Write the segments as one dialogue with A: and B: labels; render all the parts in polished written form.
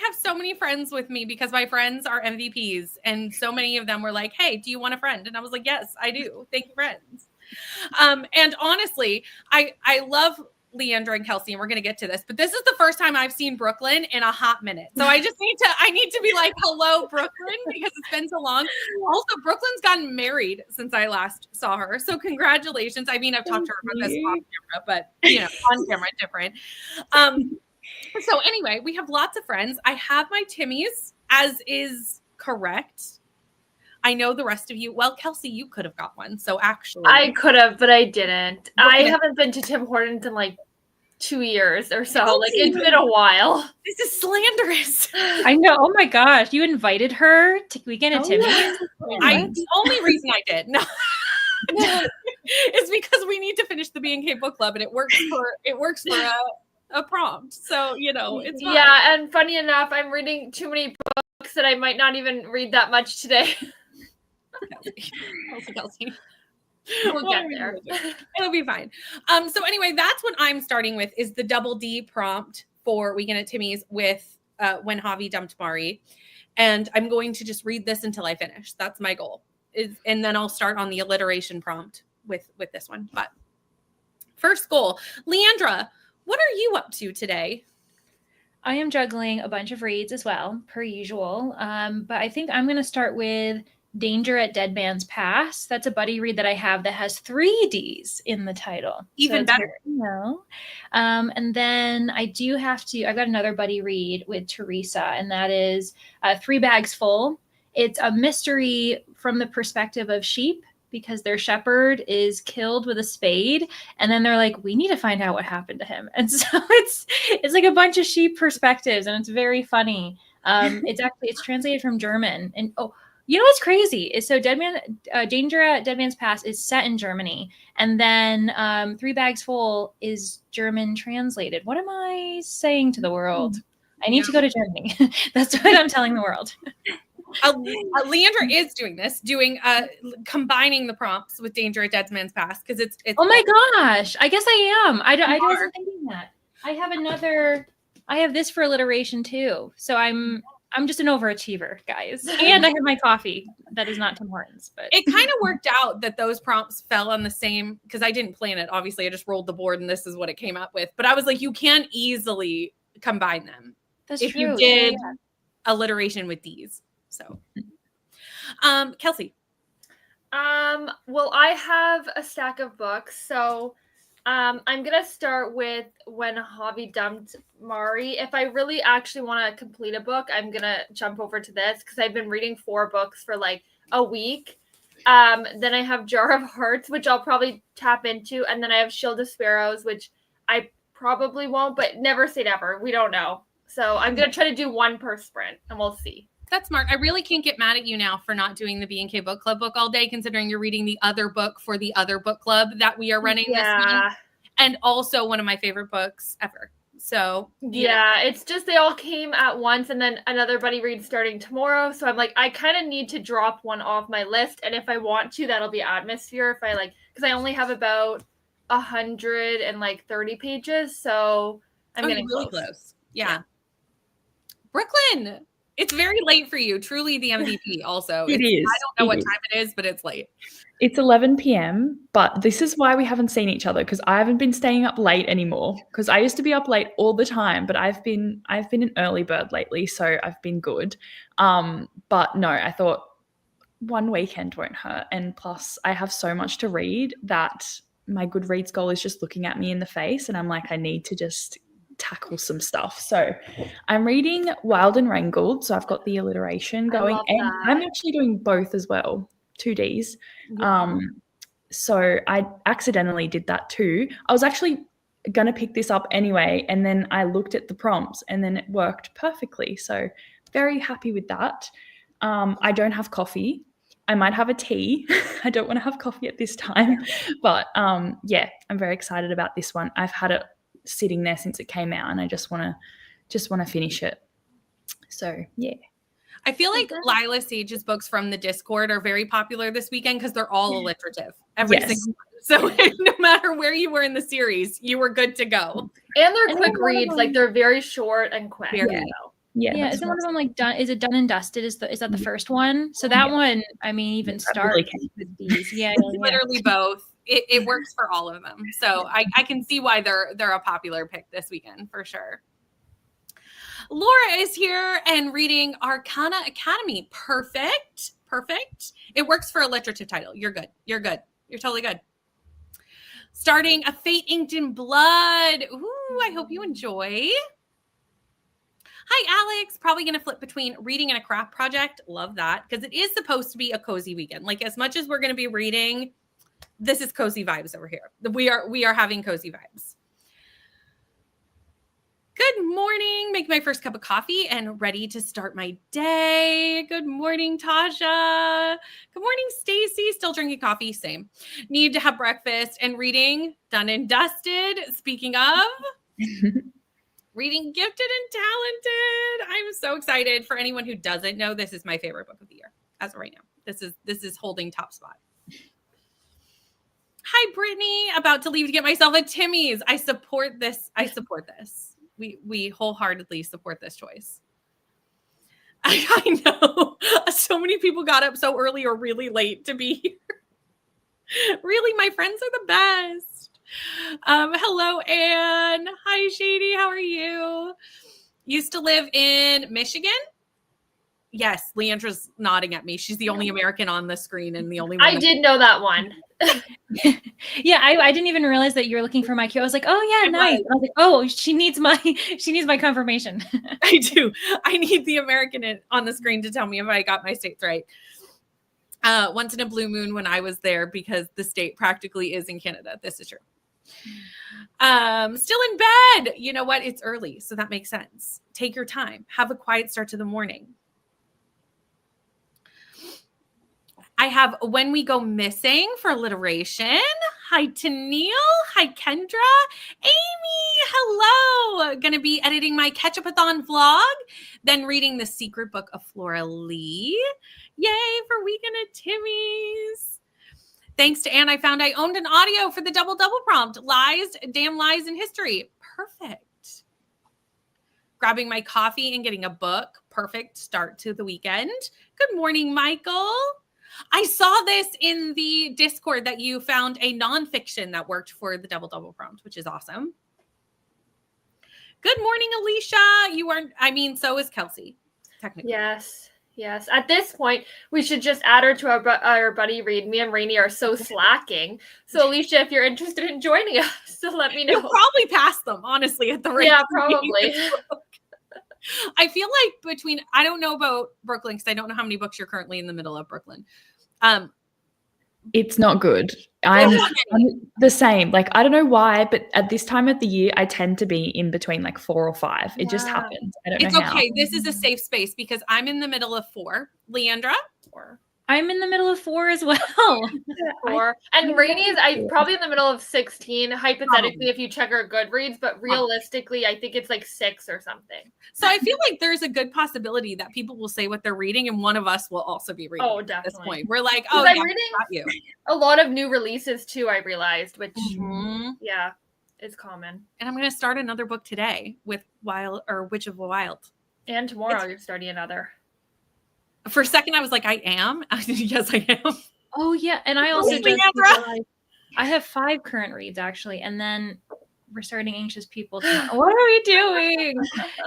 A: have so many friends with me because my friends are MVPs. And so many of them were like, hey, do you want a friend? And I was like, yes, I do. Thank you, friends. And honestly, I love Leandra and Kelsey, and we're going to get to this, but this is the first time I've seen Brooklyn in a hot minute. So I need to be like, hello, Brooklyn, because it's been so long. Also, Brooklyn's gotten married since I last saw her. So congratulations. I mean, I've talked to her about this off camera, but on camera, different. So anyway, we have lots of friends. I have my Timmies, as is correct. I know the rest of you. Well, Kelsey, you could have got one. So actually,
B: I could have, but I didn't. I haven't been to Tim Hortons in like 2 years or so.
A: Kelsey,
B: like it's been a while.
A: This is slanderous.
C: I know. Oh my gosh, you invited her to weekend at Timmy's?
A: The only reason I did is because we need to finish the B&K book club, and it works for a prompt. So it's fine.
B: Yeah, and funny enough, I'm reading too many books that I might not even read that much today.
A: Kelsey.
B: We'll get there.
A: It'll be fine. So anyway, that's what I'm starting with is the double D prompt for Weekend at Timmy's with When Javi Dumped Mari. And I'm going to just read this until I finish. That's my goal. And then I'll start on the alliteration prompt with this one. But first goal, Leandra, what are you up to today?
C: I am juggling a bunch of reads as well, per usual. But I think I'm going to start with Danger at Dead Man's Pass. That's a buddy read that I have that has 3 Ds in the title.
A: Even better.
C: And then I've got another buddy read with Teresa, and that is 3 Bags Full. It's a mystery from the perspective of sheep because their shepherd is killed with a spade. And then they're like, we need to find out what happened to him. And so it's like a bunch of sheep perspectives, and it's very funny. It's translated from German. And you know what's crazy is Danger at Dead Man's Pass is set in Germany, and then 3 Bags Full is German translated. What am I saying to the world? I need to go to Germany. That's what I'm telling the world.
A: Leandra is combining the prompts with Danger at Dead Man's Pass because it's.
C: Oh my gosh! I guess I am. I wasn't thinking that. I have this for alliteration too. So I'm just an overachiever, guys. And I have my coffee. That is not Tim Hortons, but
A: it kind of worked out that those prompts fell on the same, because I didn't plan it. Obviously, I just rolled the board and this is what it came up with. But I was like, you can't easily combine them.
C: That's
A: if
C: true.
A: You did alliteration with these. So, Kelsey.
B: Well, I have a stack of books, so I'm gonna start with When Javi Dumped Mari. If I really actually want to complete a book, I'm gonna jump over to this because I've been reading 4 books for like a week. Then I have Jar of Hearts, which I'll probably tap into, and then I have Shield of Sparrows, which I probably won't, but never say never. We don't know. So I'm gonna try to do 1 per sprint, and we'll see.
A: That's smart. I really can't get mad at you now for not doing the B&K Book Club book all day, considering you're reading the other book for the other book club that we are running this month. And also one of my favorite books ever. So,
B: yeah, it's just they all came at once, and then another buddy read starting tomorrow. So I'm like, I kind of need to drop one off my list. And if I want to, that'll be Atmosphere. If I because I only have about 130 pages. So I'm getting
A: really close. Yeah. Brooklyn. It's very late for you. Truly the MVP also.
D: It is.
A: I don't know what time it is, but it's late.
D: It's 11 p.m., but this is why we haven't seen each other, because I haven't been staying up late anymore, because I used to be up late all the time, but I've been an early bird lately, so I've been good. But no, I thought one weekend won't hurt. And plus I have so much to read that my Goodreads goal is just looking at me in the face, and I'm like, I need to just tackle some stuff. So I'm reading Wild and Wrangled, so I've got the alliteration going, and I'm actually doing both as well, 2 Ds. So I accidentally did that too. I was actually gonna pick this up anyway, and then I looked at the prompts and then it worked perfectly. So very happy with that. I don't have coffee. I might have a tea. I don't want to have coffee at this time, but yeah, I'm very excited about this one. I've had it sitting there since it came out, and I just want to finish it. So yeah.
A: I feel like Lila Sage's books from the Discord are very popular this weekend because they're all alliterative. Every single one. So no matter where you were in the series, you were good to go.
B: And they're quick reads. Like they're very short and quick.
D: Yeah,
C: Yeah,
D: that's
C: isn't one of
D: nice.
C: them like done? Is it Done and Dusted? Is that the first one? So that one, I mean, even
D: That really
C: starts with D's. Yeah,
A: It's literally both. It works for all of them. So I can see why they're a popular pick this weekend for sure. Laura is here and reading Arcana Academy. Perfect. It works for alliterative title. You're good. You're totally good. Starting A Fate Inked in Blood. Ooh, I hope you enjoy. Hi, Alex. Probably going to flip between reading and a craft project. Love that, because it is supposed to be a cozy weekend. Like, as much as we're going to be reading, this is cozy vibes over here. We are having cozy vibes. Good morning. Make my first cup of coffee and ready to start my day. Good morning, Tasha. Good morning, Stacy. Still drinking coffee. Same. Need to have breakfast and reading. Done and dusted. Speaking of, reading Gifted and Talented. I'm so excited. For anyone who doesn't know, this is my favorite book of the year as of right now. This is holding top spot. Hi, Brittany. About to leave to get myself a Timmies. I support this. We wholeheartedly support this choice. I know. So many people got up so early or really late to be here. Really, my friends are the best. Hello, Anne. Hi, Shady. How are you? Used to live in Michigan. Yes, Leandra's nodding at me. She's the only American on the screen and the only one.
B: I did know that one.
C: Yeah, I didn't even realize that you were looking for my cue. I was like, oh yeah, nice. I was like, oh, she needs my confirmation.
A: I do. I need the American on the screen to tell me if I got my states right. Once in a blue moon when I was there, because the state practically is in Canada. This is true. Still in bed. You know what? It's early, so that makes sense. Take your time. Have a quiet start to the morning. I have When We Go Missing for alliteration. Hi to Neil. Hi, Kendra. Amy, hello. Going to be editing my Ketchupathon vlog, then reading The Secret Book of Flora Lee. Yay for Weekend at Timmy's. Thanks to Anne, I found I owned an audio for the double prompt. Lies, damn lies in history. Perfect. Grabbing my coffee and getting a book. Perfect start to the weekend. Good morning, Michael. I saw this in the Discord that you found a nonfiction that worked for the double prompt, which is awesome. Good morning, Alicia. So is Kelsey, technically.
B: Yes. At this point, we should just add her to our buddy read. Me and Rainey are so slacking. So, Alicia, if you're interested in joining us, so let me know.
A: You'll probably pass them, honestly, at the rate.
B: Yeah, probably.
A: I feel like I don't know about Brooklyn, because I don't know how many books you're currently in the middle of, Brooklyn.
D: It's not good. I'm the same. Like, I don't know why, but at this time of the year, I tend to be in between like 4 or 5. It just happens. I don't know how. It's
A: okay. This is a safe space because I'm in the middle of 4. Leandra? 4.
C: I'm in the middle of 4 as well.
B: 4. And Rainey's, I'm probably in the middle of 16, hypothetically, if you check our Goodreads, but realistically, I think it's like 6 or something.
A: So I feel like there's a good possibility that people will say what they're reading, and one of us will also be reading.
B: Oh, definitely.
A: At this point. We're like,
B: I'm reading a lot of new releases too, I realized, which, yeah, is common.
A: And I'm going to start another book today with Witch of the Wild.
B: And tomorrow you're starting another.
A: For a second, I was like, I am? Yes, I am.
C: Oh, yeah. And I also I have 5 current reads, actually. And then we're starting Anxious People tomorrow. What are we doing?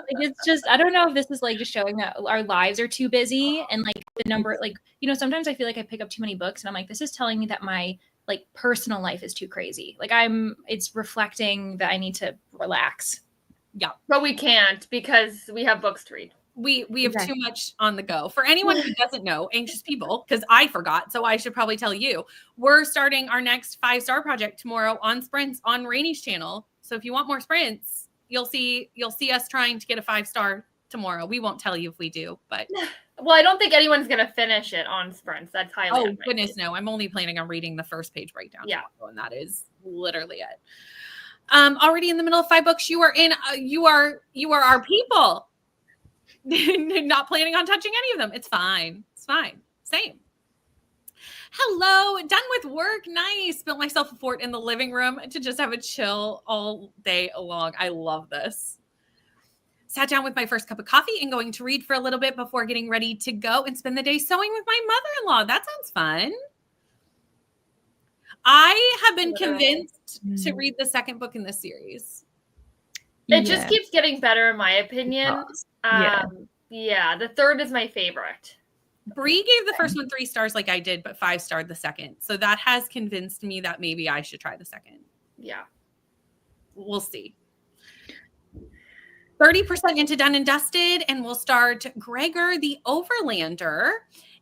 C: It's just, I don't know if this is like just showing that our lives are too busy. And like the number, like, sometimes I feel like I pick up too many books. And I'm like, this is telling me that my like personal life is too crazy. Like it's reflecting that I need to relax.
A: Yeah.
B: But we can't because we have books to read.
A: We have too much on the go. For anyone who doesn't know, Anxious People, because I forgot, so I should probably tell you, we're starting our next 5-star project tomorrow on sprints on Rainey's channel. So if you want more sprints, you'll see us trying to get a 5-star tomorrow. We won't tell you if we do, but
B: well, I don't think anyone's gonna finish it on sprints. That's highly unlikely.
A: Goodness, no. I'm only planning on reading the first page breakdown.
B: Yeah,
A: tomorrow, and that is literally it. Already in the middle of 5 books. You are our people. Not planning on touching any of them. It's fine. Same. Hello, done with work. Nice. Built myself a fort in the living room to just have a chill all day long. I love this. sat down with my first cup of coffee and going to read for a little bit before getting ready to go and spend the day sewing with my mother-in-law. That sounds fun. I have been convinced to read the second book in this series.
B: It just keeps getting better, in my opinion. Yeah, the third is my favorite.
A: Bree gave the first one 3 stars like I did, but 5-starred the second. So that has convinced me that maybe I should try the second.
B: Yeah.
A: We'll see. 30% into Done and Dusted, and we'll start Gregor the Overlander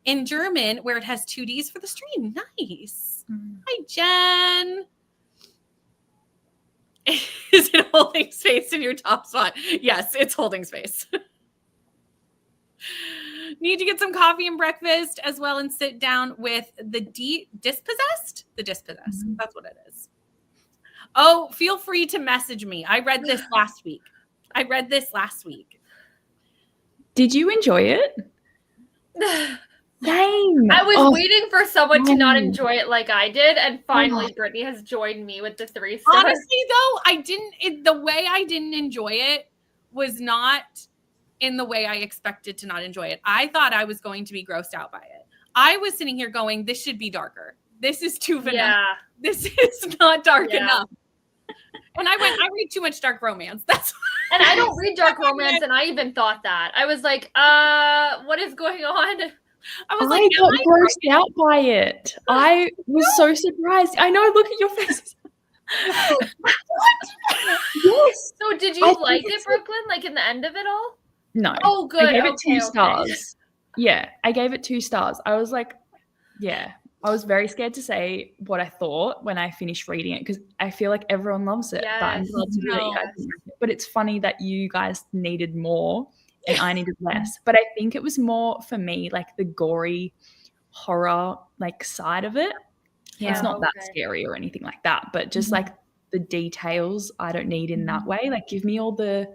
A: in German, where it has 2 Ds for the stream. Nice. Hi, Jen. Is it holding space in your top spot? Yes, it's holding space. Need to get some coffee and breakfast as well and sit down with the Dispossessed? The Dispossessed. That's what it is. Oh, feel free to message me. I read this last week.
D: Did you enjoy it? Same.
B: I was waiting for someone to not enjoy it like I did, and finally Brittany has joined me with the 3 stars.
A: Honestly, though, the way I didn't enjoy it was not in the way I expected to not enjoy it. I thought I was going to be grossed out by it. I was sitting here going, this should be darker. This is too vanilla. Yeah. This is not dark enough. And I read too much dark romance.
B: And I don't read dark romance, and I even thought that. I was like, what is going on?
A: I was
D: I got grossed out by it. I was so surprised. I know, look at your face.
A: What?
D: Yes.
B: So did you like it, Brooklyn? Like in the end of it all?
D: No.
B: Oh, good.
D: I gave it 2 stars. Yeah, I gave it 2 stars. I was like, I was very scared to say what I thought when I finished reading it because I feel like everyone loves it.
B: Yes.
D: But I'm glad to hear that you guys didn't like it. But it's funny that you guys needed more and I needed less. But I think it was more for me like the gory horror like side of it. Yeah. It's not that scary or anything like that, but just like the details I don't need in that way. Like give me all the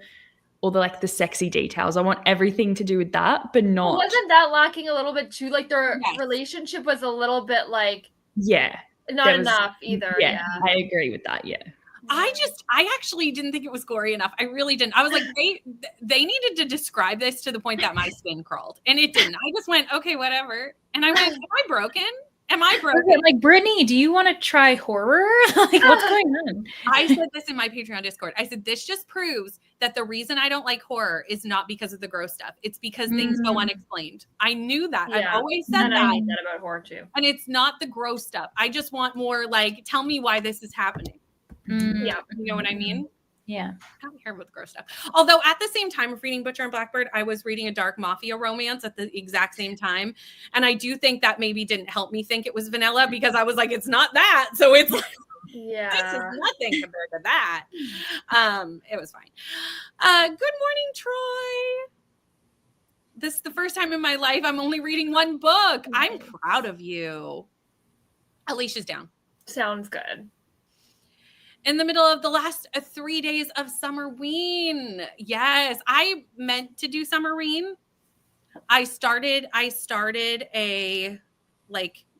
D: like the sexy details. I want everything to do with that, but not.
B: Well, wasn't that lacking a little bit too? Like their relationship was a little bit like not enough either. Yeah,
D: I agree with that. Yeah.
A: I actually didn't think it was gory enough. I really didn't. I was like, they needed to describe this to the point that my skin crawled, and it didn't. I just went, okay, whatever. And I went, am I broken? Okay,
C: like, Brittany, do you want to try horror? Like, what's going on?
A: I said this in my Patreon Discord. I said, this just proves that the reason I don't like horror is not because of the gross stuff. It's because things go unexplained. I knew that. Yeah. I've always said that.
B: I knew that about horror too.
A: And it's not the gross stuff. I just want more like, tell me why this is happening. Yeah. You know what I mean?
C: Yeah.
A: I don't care about the gross stuff. Although at the same time of reading Butcher and Blackbird, I was reading a dark mafia romance at the exact same time. And I do think that maybe didn't help me think it was vanilla because I was like, it's not that. So it's like, this is nothing compared to that. It was fine. Good morning, Troy. This is the first time in my life I'm only reading 1 book. I'm proud of you. Alicia's down.
B: Sounds good.
A: In the middle of the last 3 days of Summerween. Yes, I meant to do Summerween. I started a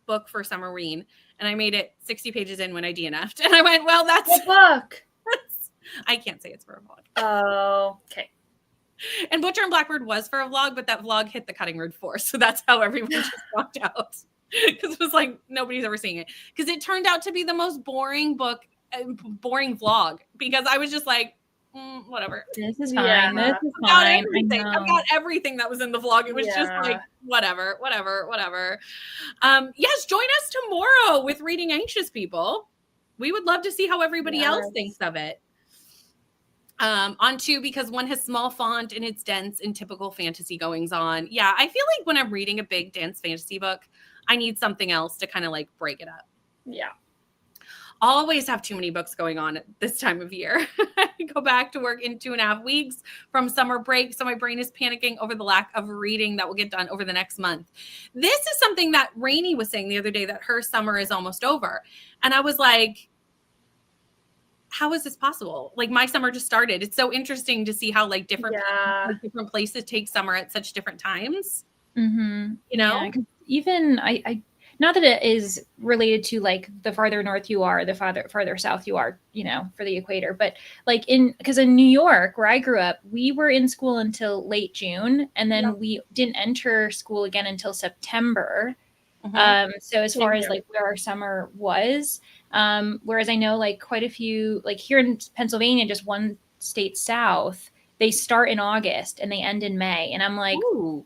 A: book for Summerween, and I made it 60 pages in when I DNF'd. And I went, well, that's
B: a book.
A: I can't say it's for a vlog.
B: Oh, okay.
A: And Butcher and Blackbird was for a vlog, but that vlog hit the cutting room force. So that's how everyone just walked out. Because it was like, nobody's ever seeing it. Because it turned out to be the most boring vlog because I was just like, whatever.
C: This is fine. This is fine.
A: I got everything that was in the vlog. It was just like, whatever. Yes, join us tomorrow with Reading Anxious People. We would love to see how everybody else thinks of it. On 2, because 1 has small font and it's dense and typical fantasy goings on. Yeah, I feel like when I'm reading a big dense fantasy book, I need something else to kind of like break it up.
B: Yeah.
A: Always have too many books going on at this time of year. I go back to work in 2.5 weeks from summer break. So my brain is panicking over the lack of reading that will get done over the next month. This is something that Rainey was saying the other day, that her summer is almost over. And I was like, how is this possible? Like my summer just started. It's so interesting to see how like different places take summer at such different times.
C: Mm-hmm.
A: You know?
C: Yeah, even I not that it is related to like the farther north you are, the farther south you are, you know, for the equator, but like because in New York, where I grew up, we were in school until late June, and then we didn't enter school again until September. So as far as like where our summer was, whereas I know like quite a few, like here in Pennsylvania, just one state south, they start in August and they end in May. And I'm like, ooh,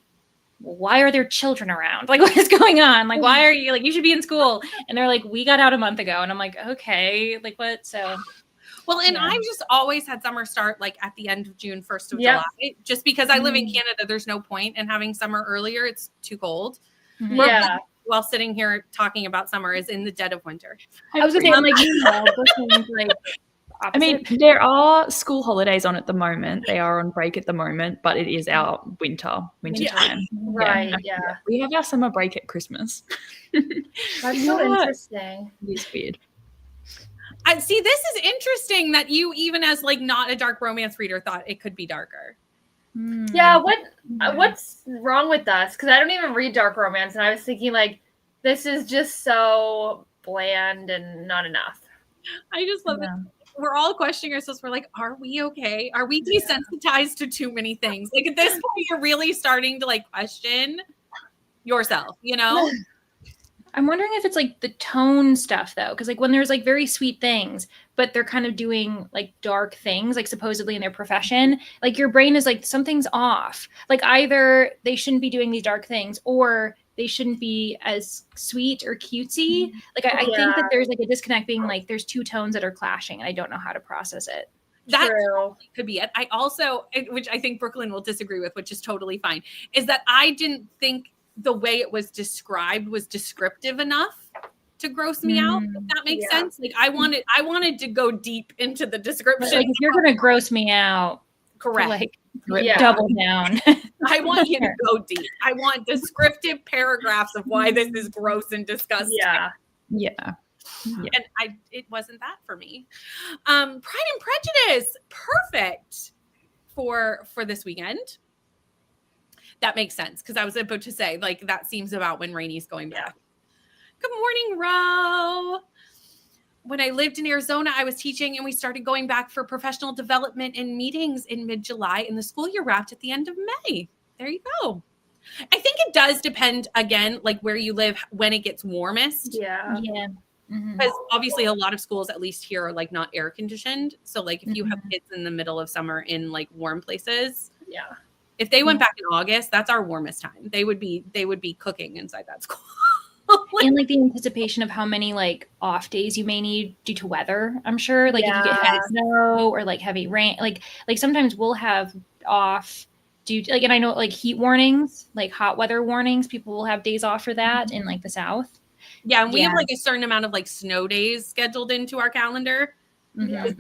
C: why are there children around? Like, what is going on? Like, why are you like, you should be in school. And they're like, we got out a month ago. And I'm like, okay, like what? So.
A: Well, and I've just always had summer start like at the end of June, 1st of July, just because I live in Canada. There's no point in having summer earlier. It's too cold.
B: Yeah.
A: While sitting here talking about summer is in the dead of winter.
C: I was going to say, like,
D: I mean, there are school holidays on at the moment. They are on break at the moment, but it is our winter time.
B: Right. Yeah.
D: We have our summer break at Christmas.
B: That's so interesting.
D: It is weird.
A: I see. This is interesting that you, even as like not a dark romance reader, thought it could be darker.
B: Yeah. What's wrong with us? Because I don't even read dark romance, and I was thinking like, this is just so bland and not enough.
A: I just love it. We're all questioning ourselves. We're like, are we okay? Are we desensitized to too many things? Like at this point, you're really starting to like question yourself, you know?
C: I'm wondering if it's like the tone stuff though. Cause like when there's like very sweet things, but they're kind of doing like dark things, like supposedly in their profession, like your brain is like, something's off. Like either they shouldn't be doing these dark things or they shouldn't be as sweet or cutesy. Like I think that there's like a disconnect being like, there's two tones that are clashing and I don't know how to process it.
A: That could be it. I also, which I think Brooklyn will disagree with, which is totally fine, is that I didn't think the way it was described was descriptive enough to gross me out. If that makes sense. Like I wanted to go deep into the description.
C: Like if you're gonna gross me out,
A: correct.
C: Like double down.
A: I want you to go deep. I want descriptive paragraphs of why this is gross and disgusting.
D: Yeah.
A: And it wasn't that for me. Pride and Prejudice, perfect for this weekend. That makes sense because I was about to say like that seems about when Rainy's going back. Good morning, Ro. When I lived in Arizona, I was teaching and we started going back for professional development and meetings in mid-July, and the school year wrapped at the end of May. There you go. I think it does depend again, like where you live, when it gets warmest.
B: Yeah.
A: Because obviously a lot of schools, at least here, are like not air conditioned. So like if you have kids in the middle of summer in like warm places, if they went back in August, that's our warmest time. They would be cooking inside that school.
C: And like the anticipation of how many like off days you may need due to weather, I'm sure. Like if you get heavy snow or like heavy rain, like sometimes we'll have off due to, like, and I know like heat warnings, like hot weather warnings, people will have days off for that in like the South.
A: Yeah, and we have like a certain amount of like snow days scheduled into our calendar because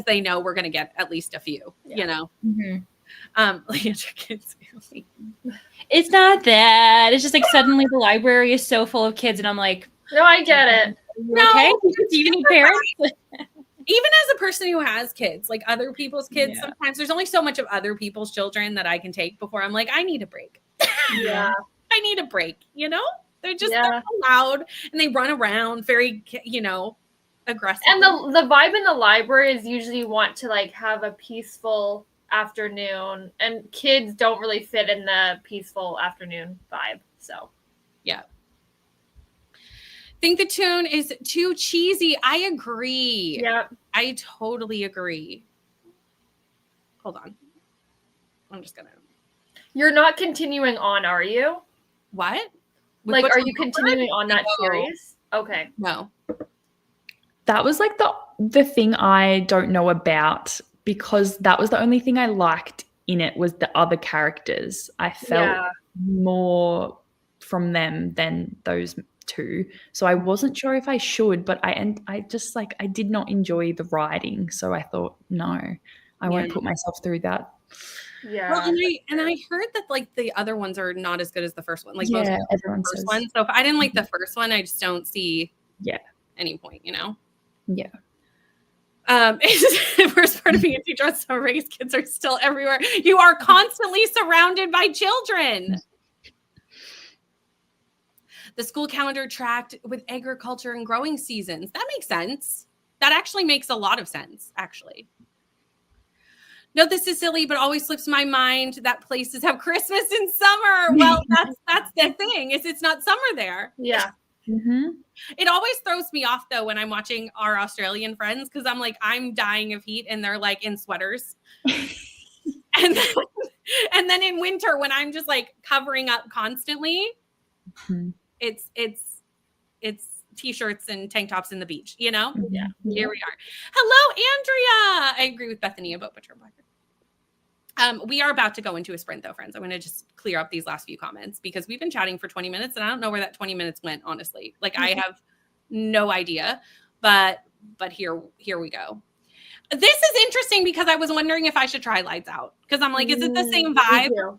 A: they know we're going to get at least a few, you know. Like your kids.
C: It's not that. It's just like suddenly the library is so full of kids, and I'm like,
B: no, I get it.
A: No,
C: okay, do you need parents?
A: Even as a person who has kids, like other people's kids, sometimes there's only so much of other people's children that I can take before I'm like, I need a break. I need a break. You know, they're just they're loud and they run around very, you know, aggressive.
B: And the vibe in the library is usually want to like have a peaceful afternoon, and kids don't really fit in the peaceful afternoon vibe. So
A: think the tune is too cheesy. I agree. I totally agree. Hold on, I'm just gonna.
B: You're not continuing on, are you?
A: What?
B: Like, are you continuing on that series? Okay.
A: No.
D: That was like the thing I don't know about, because that was the only thing I liked in it was the other characters. I felt more from them than those two. So I wasn't sure if I should, but I just like, I did not enjoy the writing. So I thought, no, I won't put myself through that.
B: Yeah.
A: Well, and I heard that like the other ones are not as good as the first one. Like most of
D: everyone
A: the first
D: says.
A: one. So if I didn't like the first one, I just don't see any point, you know?
D: Yeah.
A: The worst part of being a teacher on summer break is kids are still everywhere. You are constantly surrounded by children. The school calendar tracked with agriculture and growing seasons. That makes sense. That actually makes a lot of sense, actually. No, this is silly, but always slips my mind that places have Christmas in summer. Well, that's the thing, is it's not summer there.
B: Yeah.
D: Mm-hmm.
A: It always throws me off, though, when I'm watching our Australian friends, because I'm like, I'm dying of heat, and they're like in sweaters. and then in winter, when I'm just like covering up constantly,
D: Mm-hmm.
A: it's t-shirts and tank tops in the beach, you know?
B: Yeah.
A: Here we are. Hello, Andrea. I agree with Bethany about Butcher Blacker. We are about to go into a sprint, though, friends. I'm going to just clear up these last few comments because we've been chatting for 20 minutes, and I don't know where that 20 minutes went, honestly. Like, I have no idea, but here we go. This is interesting because I was wondering if I should try Lights Out, because I'm like, is it the same vibe?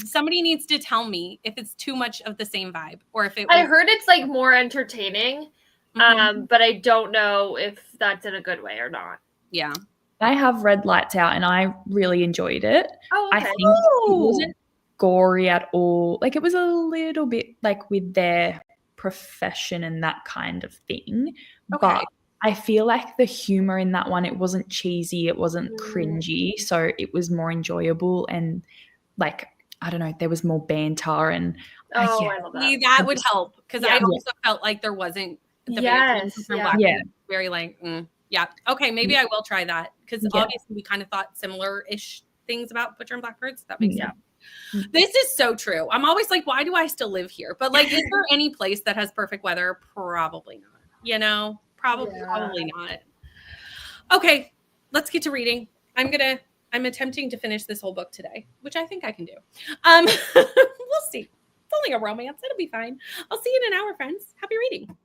A: Somebody needs to tell me if it's too much of the same vibe, or if it.
B: I heard it's like more entertaining, but I don't know if that's in a good way or not.
A: Yeah.
D: I have read Lights Out and I really enjoyed it.
B: Oh, okay.
D: I think it wasn't gory at all. Like, it was a little bit like with their profession and that kind of thing.
A: Okay.
D: But I feel like the humor in that one, it wasn't cheesy, it wasn't cringy. So it was more enjoyable, and like, I don't know, there was more banter, and
B: I love that.
A: That would help, because I also felt like there wasn't the banter from Black very like yeah. Okay, maybe I will try that, because obviously we kind of thought similar-ish things about Butcher and Blackbirds. That makes sense. This is so true. I'm always like, why do I still live here? But like, is there any place that has perfect weather? Probably not. You know, probably not. Okay, let's get to reading. I'm attempting to finish this whole book today, which I think I can do. We'll see. It's only a romance. It'll be fine. I'll see you in an hour, friends. Happy reading.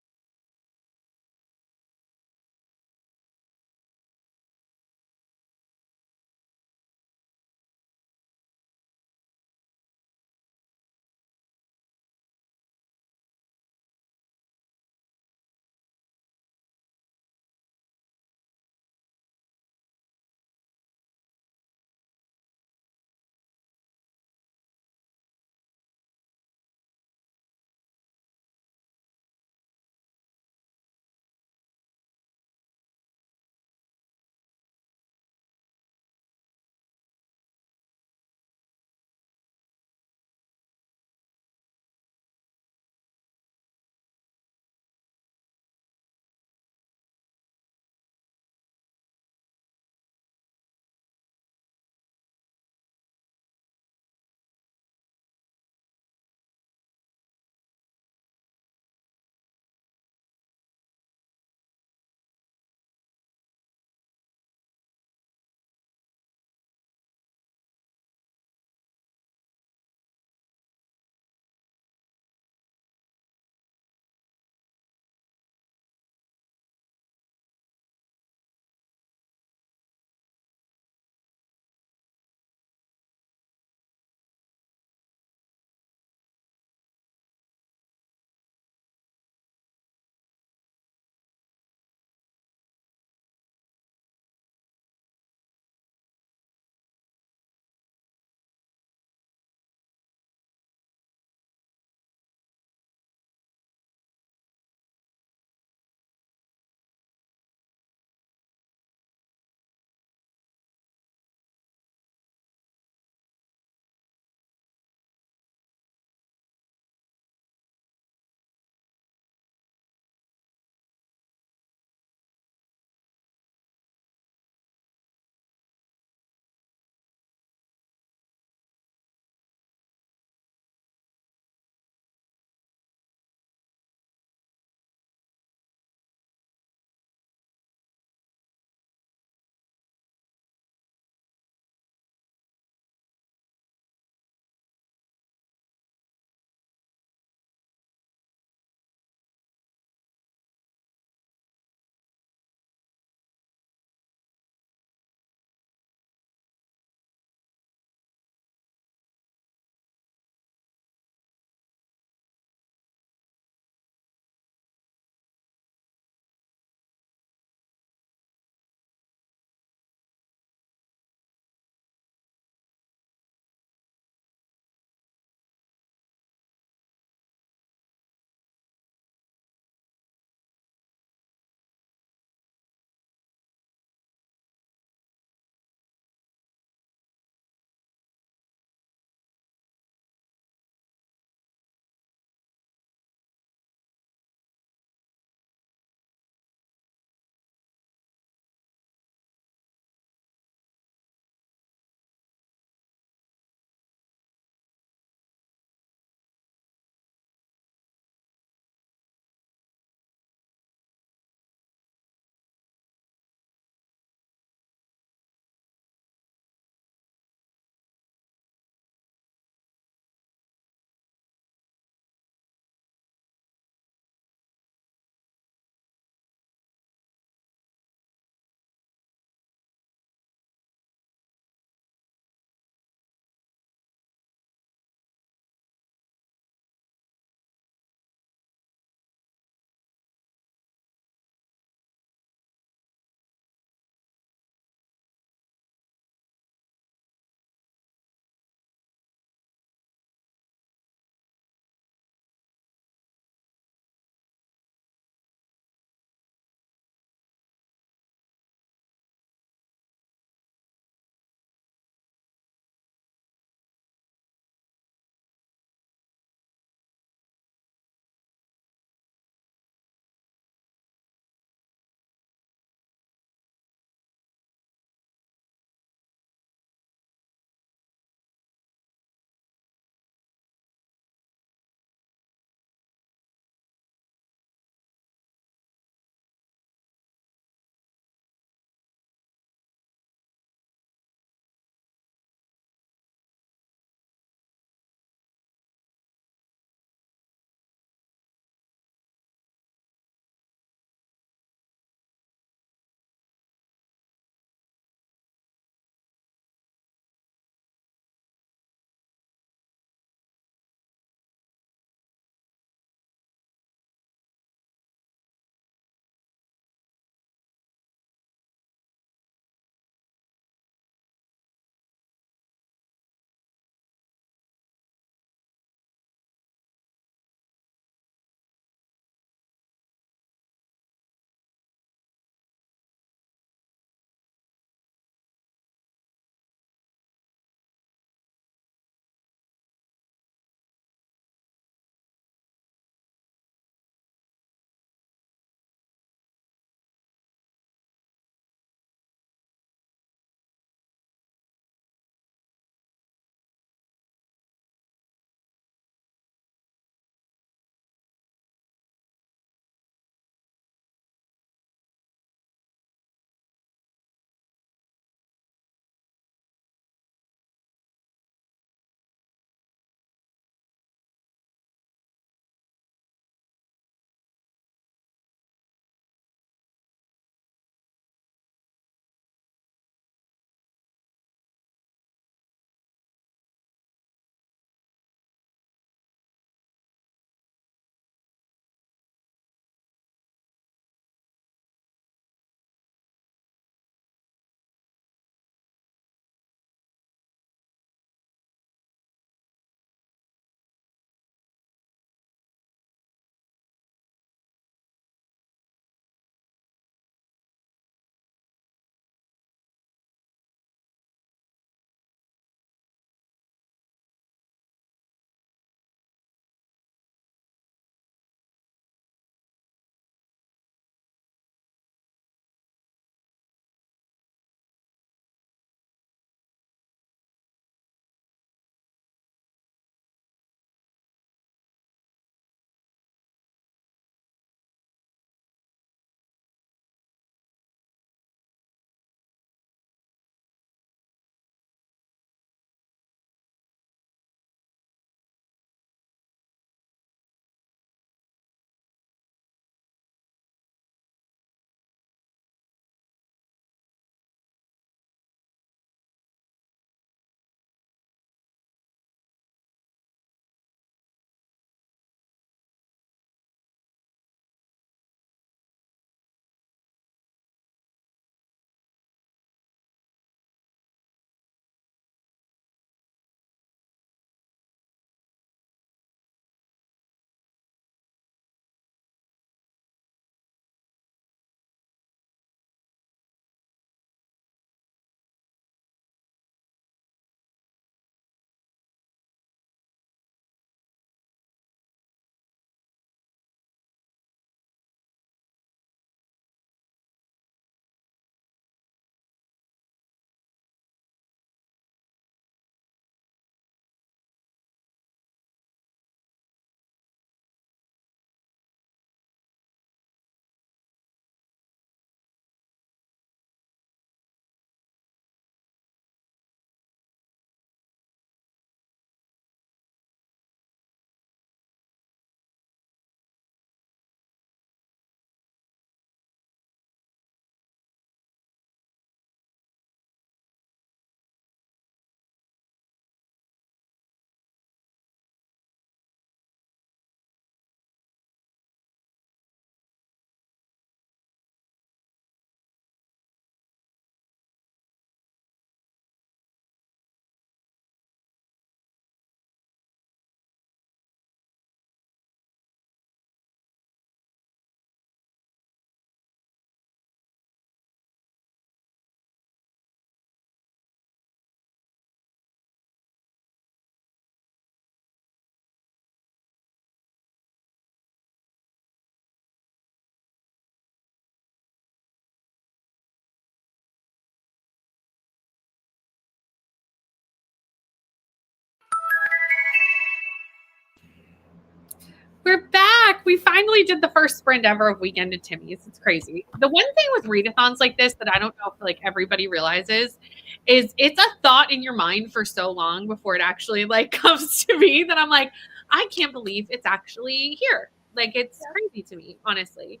A: We're back. We finally did the first sprint ever of Weekend at Timmy's. It's crazy. The one thing with readathons like this that I don't know if like everybody realizes is it's a thought in your mind for so long before it actually like comes to me that I'm like, I can't believe it's actually here. Like it's crazy to me, honestly.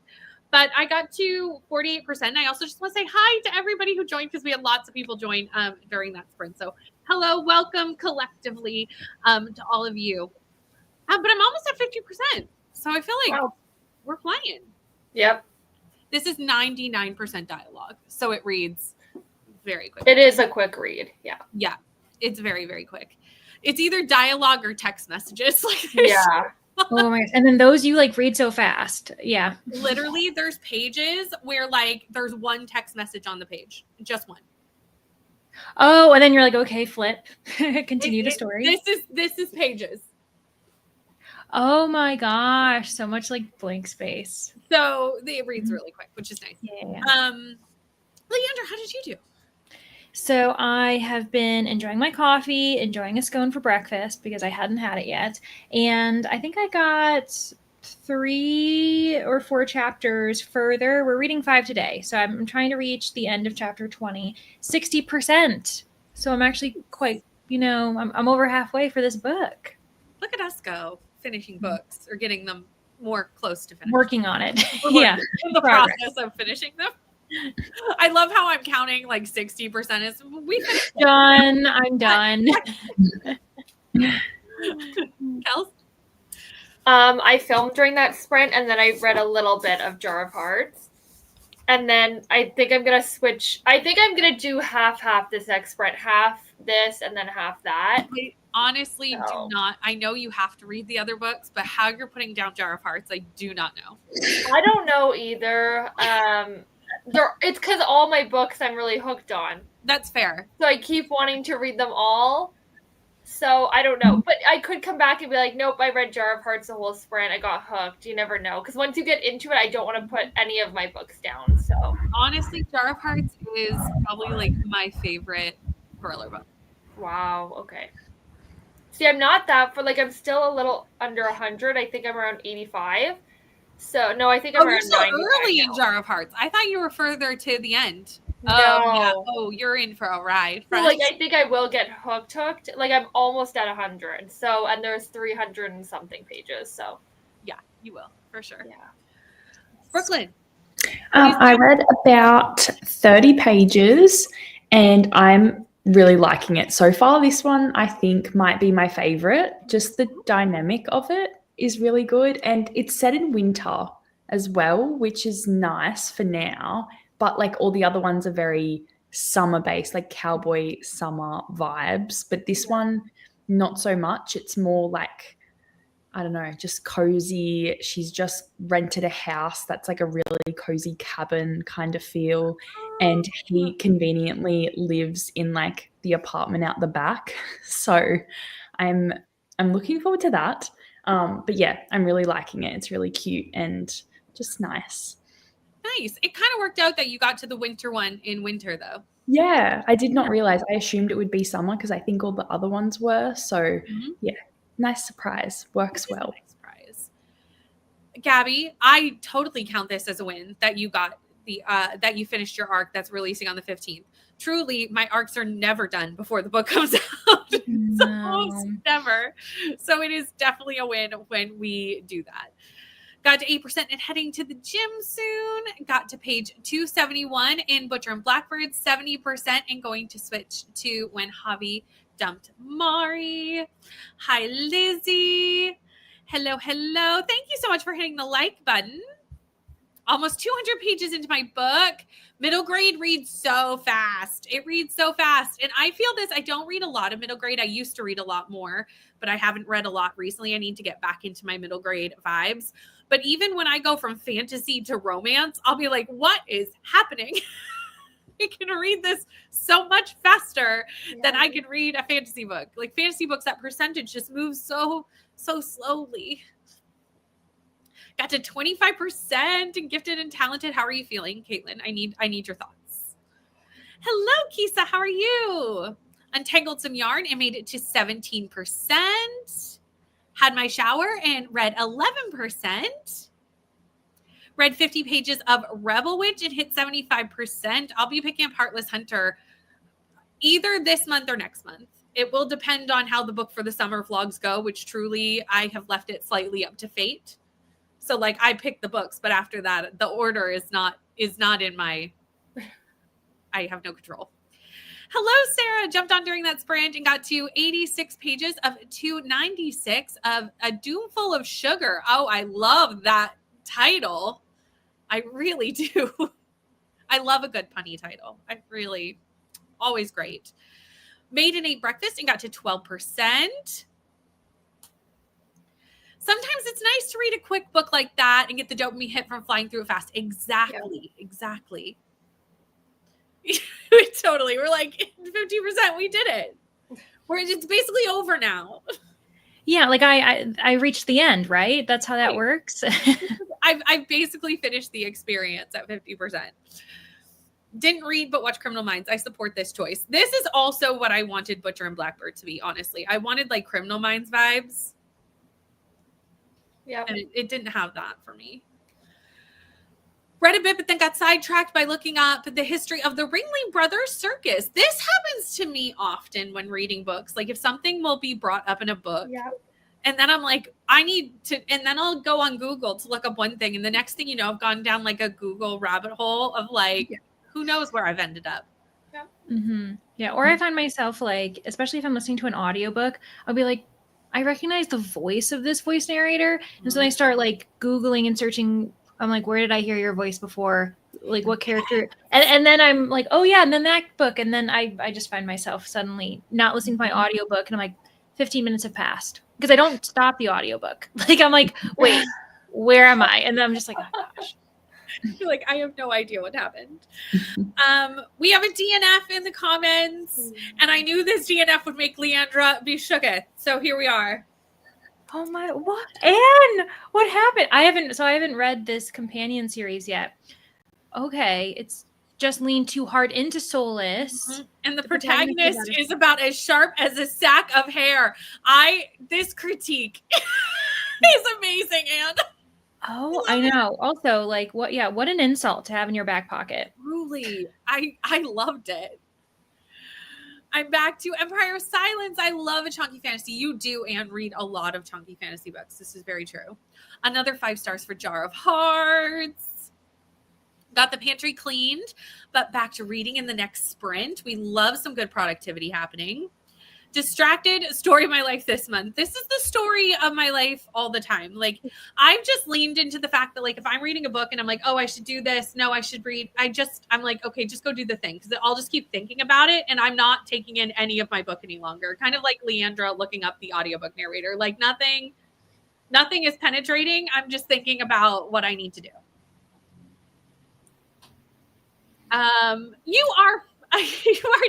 A: But I got to 48%. I also just want to say hi to everybody who joined because we had lots of people join during that sprint. So hello, welcome collectively to all of you. But I'm almost at 50%. So I feel like we're flying.
B: Yep.
A: This is 99% dialogue. So it reads very quick.
B: It is a quick read. Yeah.
A: Yeah. It's very, very quick. It's either dialogue or text messages. Like
B: Yeah.
C: Oh my gosh. And then those you like read so fast. Yeah.
A: Literally, there's pages where like there's one text message on the page. Just one.
C: Oh, and then you're like, okay, flip. Continue the story.
A: This is pages.
C: Oh my gosh. So much like blank space.
A: So it reads really quick, which is nice.
C: Yeah.
A: Leandra, how did you do?
C: So I have been enjoying my coffee, enjoying a scone for breakfast because I hadn't had it yet. And I think I got 3 or 4 chapters further. We're reading 5 today. So I'm trying to reach the end of chapter 20, 60%. So I'm actually quite, I'm over halfway for this book.
A: Look at us go, finishing books or getting them more close to finishing.
C: Working on it.
A: Yeah. In the process of finishing them. I love how I'm counting like 60% is we finished.
C: Done. I'm done.
A: Kels?
B: I filmed during that sprint and then I read a little bit of Jar of Hearts. And then I think I'm going to switch. I think I'm going to do half this next sprint, half this and then half that.
A: I honestly do not. I know you have to read the other books, but how you're putting down Jar of Hearts, I do not know.
B: I don't know either. It's because all my books I'm really hooked on.
A: That's fair.
B: So I keep wanting to read them all. So I don't know. But I could come back and be like, nope, I read Jar of Hearts the whole sprint. I got hooked. You never know. Because once you get into it, I don't want to put any of my books down. So
A: honestly, Jar of Hearts is probably like my favorite thriller book.
B: Wow. Okay. See, I'm not that for like I'm still a little under 100. I think I'm around 85. So no, I think I'm around 90.
A: Early in Jar of Hearts. I thought you were further to the end.
B: No.
A: Yeah. Oh, you're in for a ride.
B: So, like I think I will get hooked. Like I'm almost at 100. So and there's 300 and something pages. So
A: yeah, you will for sure.
B: Yeah.
A: Brooklyn.
D: I read about 30 pages and I'm really liking it so far. This one I think might be my favorite. Just the dynamic of it is really good, and it's set in winter as well, which is nice for now, but like all the other ones are very summer based, like cowboy summer vibes, but this one not so much. It's more like, I don't know, just cozy. She's just rented a house that's like a really cozy cabin kind of feel, and he conveniently lives in like the apartment out the back. So I'm looking forward to that. But yeah, I'm really liking it. It's really cute and just nice.
A: Nice. It kind of worked out that you got to the winter one in winter though.
D: Yeah, I did not realize. I assumed it would be summer because I think all the other ones were. So yeah, nice surprise. Works well.
A: Nice surprise. Gabby, I totally count this as a win that you got that you finished your arc that's releasing on the 15th. Truly, my arcs are never done before the book comes out. Almost never. So it is definitely a win when we do that. Got to 8% and heading to the gym soon. Got to page 271 in Butcher and Blackbird, 70% and going to switch to When Javi Dumped Mari. Hi, Lizzie. Hello. Thank you so much for hitting the like button. Almost 200 pages into my book. Middle grade reads so fast. It reads so fast. And I feel this. I don't read a lot of middle grade. I used to read a lot more, but I haven't read a lot recently. I need to get back into my middle grade vibes. But even when I go from fantasy to romance, I'll be like, what is happening? I can read this so much faster than I can read a fantasy book. Like fantasy books, that percentage just moves so slowly. Got to 25% and gifted and talented. How are you feeling, Caitlin? I need your thoughts. Hello, Kisa. How are you? Untangled some yarn and made it to 17%. had my shower and read 11%. Read 50 pages of Rebel Witch and hit 75%. I'll be picking up Heartless Hunter either this month or next month. It will depend on how the book for the summer vlogs go, which truly I have left it slightly up to fate. So like I picked the books, but after that, the order is not in my, I have no control. Hello, Sarah. Jumped on during that sprint and got to 86 pages of 296 of A Doomful of Sugar. Oh, I love that title. I really do. I love a good punny title. I really, always great. Made and ate breakfast and got to 12%. Sometimes it's nice to read a quick book like that and get the dopamine hit from flying through it fast. Exactly. Yeah. Exactly. Totally. We're like 50%. We did it. It's basically over now.
C: Yeah, like I reached the end, right? That's how that works.
A: I've basically finished the experience at 50%. Didn't read, but watch Criminal Minds. I support this choice. This is also what I wanted Butcher and Blackbird to be, honestly. I wanted like Criminal Minds vibes.
B: Yeah.
A: And it didn't have that for me. Read a bit, but then got sidetracked by looking up the history of the Ringling Brothers Circus. This happens to me often when reading books. Like if something will be brought up in a book, and then I'm like, I need to, and then I'll go on Google to look up one thing. And the next thing you know, I've gone down like a Google rabbit hole of like, who knows where I've ended up.
B: Yeah.
C: Mm-hmm. Yeah. Or I find myself like, especially if I'm listening to an audiobook, I'll be like, I recognize the voice of this voice narrator. And so I start like Googling and searching. I'm like, where did I hear your voice before? Like what character? And then I'm like, oh yeah. And then that book. And then I just find myself suddenly not listening to my audiobook. And I'm like, 15 minutes have passed because I don't stop the audiobook. Like, I'm like, wait, where am I? And then I'm just like, oh gosh.
A: You're like, I have no idea what happened. We have a DNF in the comments. And I knew this DNF would make Leandra be shooketh. So here we are.
C: Oh my, what? Anne, what happened? I haven't read this companion series yet. Okay, it's just leaned too hard into Soulless.
A: Mm-hmm. And the protagonist is about as sharp as a sack of hair. This critique is amazing, Anne.
C: Oh, I know. Also, like what an insult to have in your back pocket.
A: Truly. I loved it. I'm back to Empire of Silence. I love a chunky fantasy. You do, and read a lot of chunky fantasy books. This is very true. Another 5 stars for Jar of Hearts. Got the pantry cleaned, but back to reading in the next sprint. We love some good productivity happening. Distracted, story of my life this month. This is the story of my life all the time. Like I've just leaned into the fact that like if I'm reading a book and I'm like, oh, I should do this. No, I should read. I'm like, okay, just go do the thing because I'll just keep thinking about it and I'm not taking in any of my book any longer. Kind of like Leandra looking up the audiobook narrator. Like nothing is penetrating. I'm just thinking about what I need to do. You are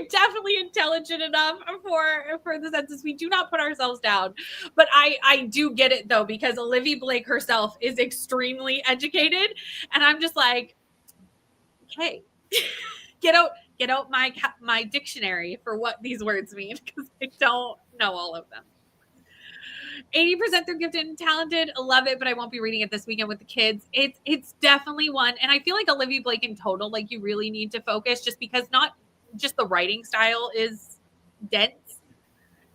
A: definitely intelligent enough for the census. We do not put ourselves down, but I do get it though, because Olivia Blake herself is extremely educated. And I'm just like, okay, get out my dictionary for what these words mean. Cause I don't know all of them. 80% they're gifted and talented. I love it, but I won't be reading it this weekend with the kids. It's definitely one. And I feel like Olivia Blake in total, like you really need to focus just because not just the writing style is dense.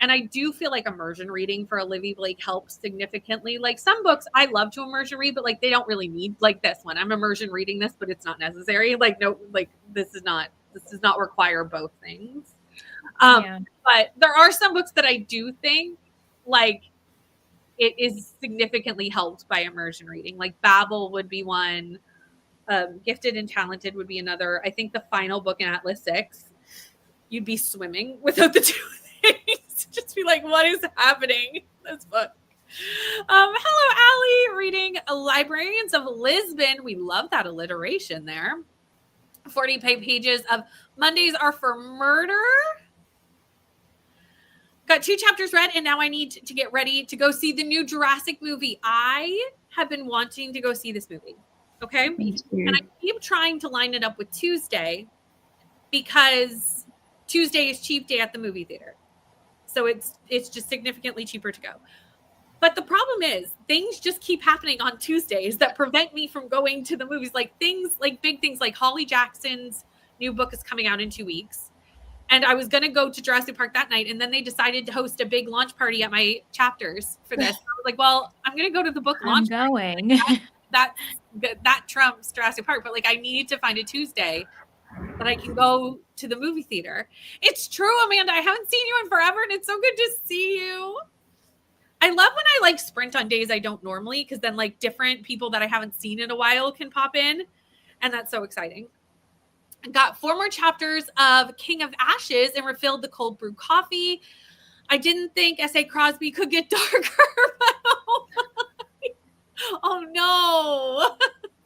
A: And I do feel like immersion reading for Olivia Blake helps significantly. Like some books I love to immersion read, but like they don't really need like this one. I'm immersion reading this, but it's not necessary. Like, no, like this does not require both things. But there are some books that I do think like it is significantly helped by immersion reading. Like Babel would be one. Gifted and Talented would be another. I think the final book in Atlas 6, you'd be swimming without the two things. Just be like, what is happening in this book? Hello, Allie. Reading Librarians of Lisbon. We love that alliteration there. 40 pages of Mondays Are for Murder. Got 2 chapters read, and now I need to get ready to go see the new Jurassic movie. I have been wanting to go see this movie. Okay. And I keep trying to line it up with Tuesday because Tuesday is cheap day at the movie theater. So it's just significantly cheaper to go. But the problem is things just keep happening on Tuesdays that prevent me from going to the movies. Like things, like big things, like Holly Jackson's new book is coming out in 2 weeks. And I was going to go to Jurassic Park that night. And then they decided to host a big launch party at my chapters for this. I was like, well, I'm going to go to the book launch.
C: I'm going.
A: That trumps Jurassic Park. But like, I need to find a Tuesday that I can go to the movie theater. It's true, Amanda. I haven't seen you in forever. And it's so good to see you. I love when I like sprint on days I don't normally, because then like different people that I haven't seen in a while can pop in. And that's so exciting. Got 4 more chapters of King of Ashes and refilled the cold brew coffee. I didn't think S.A. Crosby could get darker, but oh no.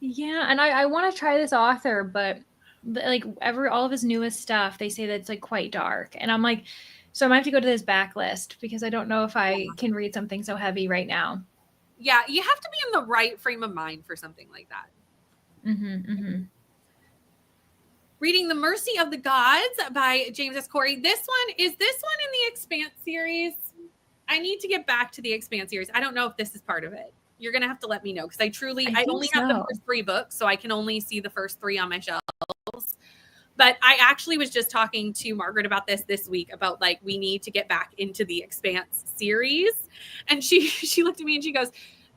C: Yeah, and I want to try this author, but like all of his newest stuff, they say that it's like quite dark. And I'm like, so I might have to go to this backlist because I don't know if I can read something so heavy right now.
A: Yeah, you have to be in the right frame of mind for something like that. Reading The Mercy of the Gods by James S. Corey. This one in the Expanse series? I need to get back to the Expanse series. I don't know if this is part of it. You're going to have to let me know, because I only have the first 3 books, so I can only see the first 3 on my shelves. But I actually was just talking to Margaret about this week, about like, we need to get back into the Expanse series. And she looked at me and she goes,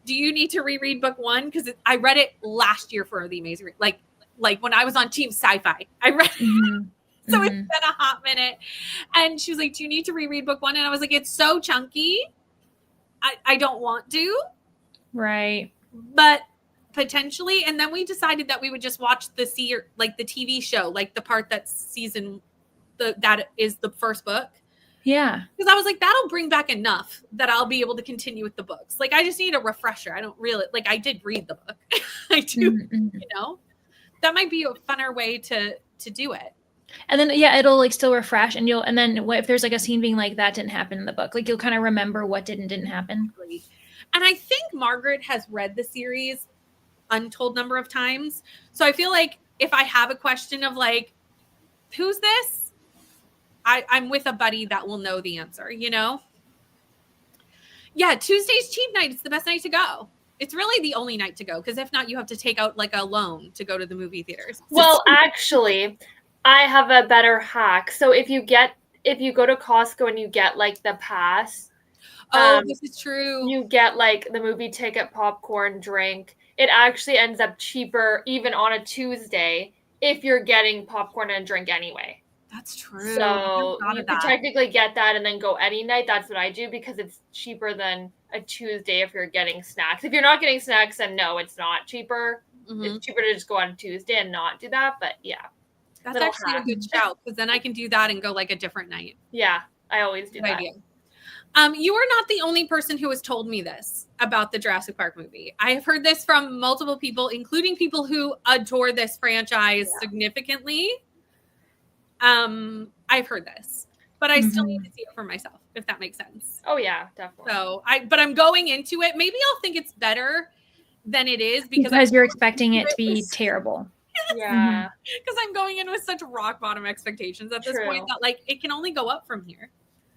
A: do you need to reread book 1? Because I read it last year for The Amazing, like when I was on Team Sci-Fi, I read it. So it's been a hot minute. And she was like, do you need to reread book 1? And I was like, it's so chunky. I don't want to. Right. But potentially. And then we decided that we would just watch the TV show, like the part that's that is the first book. Yeah. Because I was like, that'll bring back enough that I'll be able to continue with the books. Like, I just need a refresher. I don't really, like, I did read the book. I do, that might be a funner way to do it.
C: And then, yeah, it'll like still refresh, and then if there's like a scene being like that didn't happen in the book, like you'll kind of remember what didn't happen.
A: And I think Margaret has read the series untold number of times. So I feel like if I have a question of like, who's this? I'm with a buddy that will know the answer, Yeah, Tuesday's cheap night. It's the best night to go. It's really the only night to go, because if not, you have to take out like a loan to go to the movie theaters.
B: Well, actually, I have a better hack. So if you go to Costco and you get like the pass,
A: this is true.
B: You get like the movie ticket, popcorn, drink. It actually ends up cheaper even on a Tuesday if you're getting popcorn and drink anyway.
A: That's true.
B: So you could technically get that and then go any night. That's what I do, because it's cheaper than a Tuesday if you're getting snacks. If you're not getting snacks, then no, it's not cheaper. It's cheaper to just go on Tuesday and not do that. But yeah.
A: That's actually a good shout, because then I can do that and go like a different night.
B: Yeah, I always do that.
A: Idea. You are not the only person who has told me this about the Jurassic Park movie. I have heard this from multiple people, including people who adore this franchise significantly. I've heard this, but I still need to see it for myself, if that makes sense.
B: Oh yeah, definitely.
A: So but I'm going into it. Maybe I'll think it's better than it is,
C: because you're expecting it to be terrible.
B: Yeah.
A: Because I'm going in with such rock bottom expectations at this point that like it can only go up from here.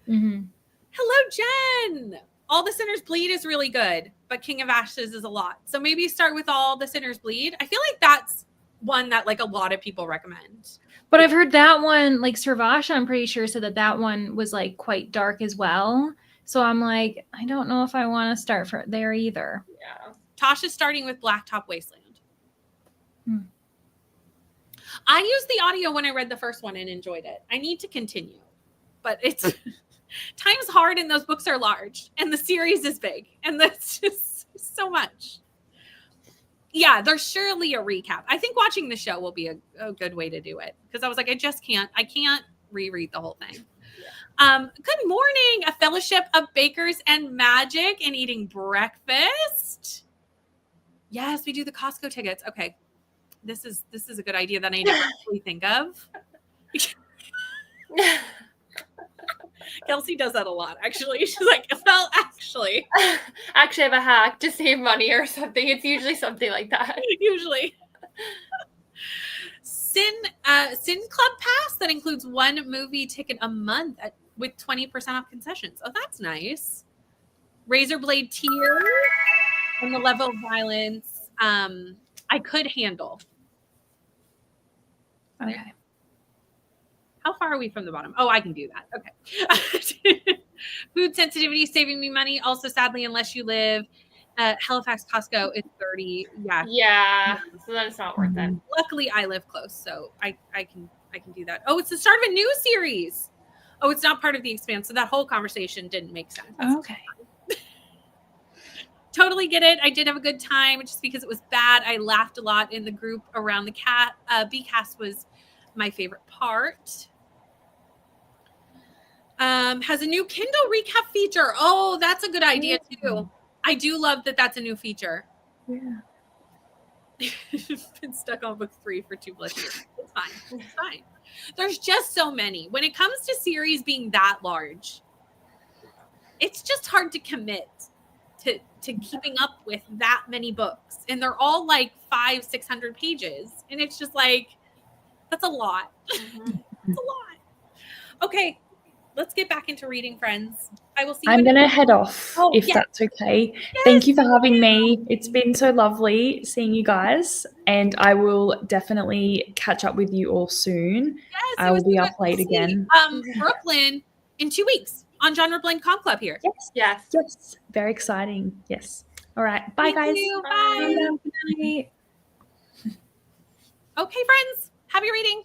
A: Hello, Jen. All the Sinners Bleed is really good, but King of Ashes is a lot. So maybe start with All the Sinners Bleed. I feel like that's one that like a lot of people recommend.
C: But I've heard that one, like Srivasha, I'm pretty sure said that one was like quite dark as well. So I'm like, I don't know if I want to start there either.
B: Yeah.
A: Tasha's starting with Blacktop Wasteland. I used the audio when I read the first one and enjoyed it. I need to continue, but it's time's hard and those books are large and the series is big, and that's just so much. Yeah, there's surely a recap. I think watching the show will be a good way to do it, because I was like, I can't reread the whole thing. Good morning, a fellowship of bakers and magic and eating breakfast. Yes, we do the Costco tickets. Okay. This is a good idea that I never actually think of. Kelsey does that a lot, actually. She's like, well, actually.
B: Actually, I have a hack to save money or something. It's usually something like that.
A: Usually. Sin Club Pass that includes 1 movie ticket a month with 20% off concessions. Oh, that's nice. Razor Blade Tears and the level of violence I could handle.
C: Okay.
A: How far are we from the bottom? Oh, I can do that. Okay. Food sensitivity, saving me money. Also, sadly, unless you live at Halifax, Costco, it's 30. Yeah.
B: Yeah. So then it's not worth it.
A: Luckily, I live close, so I can do that. Oh, it's the start of a new series. Oh, it's not part of the Expanse, so that whole conversation didn't make sense.
C: Okay.
A: Totally get it. I did have a good time just because it was bad. I laughed a lot in the group around the cat. B-Cast was my favorite part. Has a new Kindle recap feature. Oh, that's a good idea too. I do love that that's a new feature.
D: Yeah.
A: Been stuck on book 3 for 2+ years. It's fine. It's fine. There's just so many. When it comes to series being that large, it's just hard to commit to keeping up with that many books. And they're all like 500-600 pages. And it's just like, that's a lot. That's a lot. Okay, let's get back into reading, friends. I will see you.
D: I'm going to head off if
A: yes.
D: that's okay.
A: Yes,
D: Thank you for having me. It's been so lovely seeing you guys, and I will definitely catch up with you all soon.
A: Yes,
D: I will be up late again.
A: Brooklyn in 2 weeks on Genre Blend Con Club here.
B: Yes.
D: Yes. Very exciting. Yes. All right. Bye,
A: Thank
D: guys.
A: you.
B: Bye.
A: Bye.
C: Good night.
A: Okay, friends. Happy reading.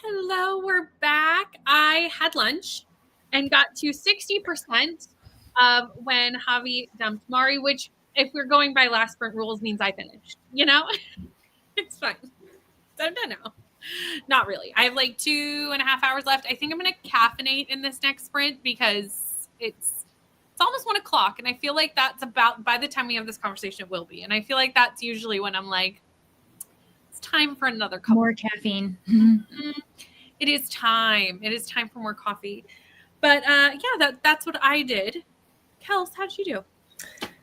A: Hello, we're back. I had lunch and got to 60% of when Javi dumped Mari, which, if we're going by last sprint rules, means I finished. You know, it's fine. So I'm done now. Not really. I have like 2.5 hours left. I think I'm going to caffeinate in this next sprint because it's almost 1 o'clock, and I feel like that's about, by the time we have this conversation, it will be. And I feel like that's usually when I'm like, it's time for another cup.
C: More caffeine.
A: It is time. It is time for more coffee. But yeah, that's what I did. Kels, how'd you do?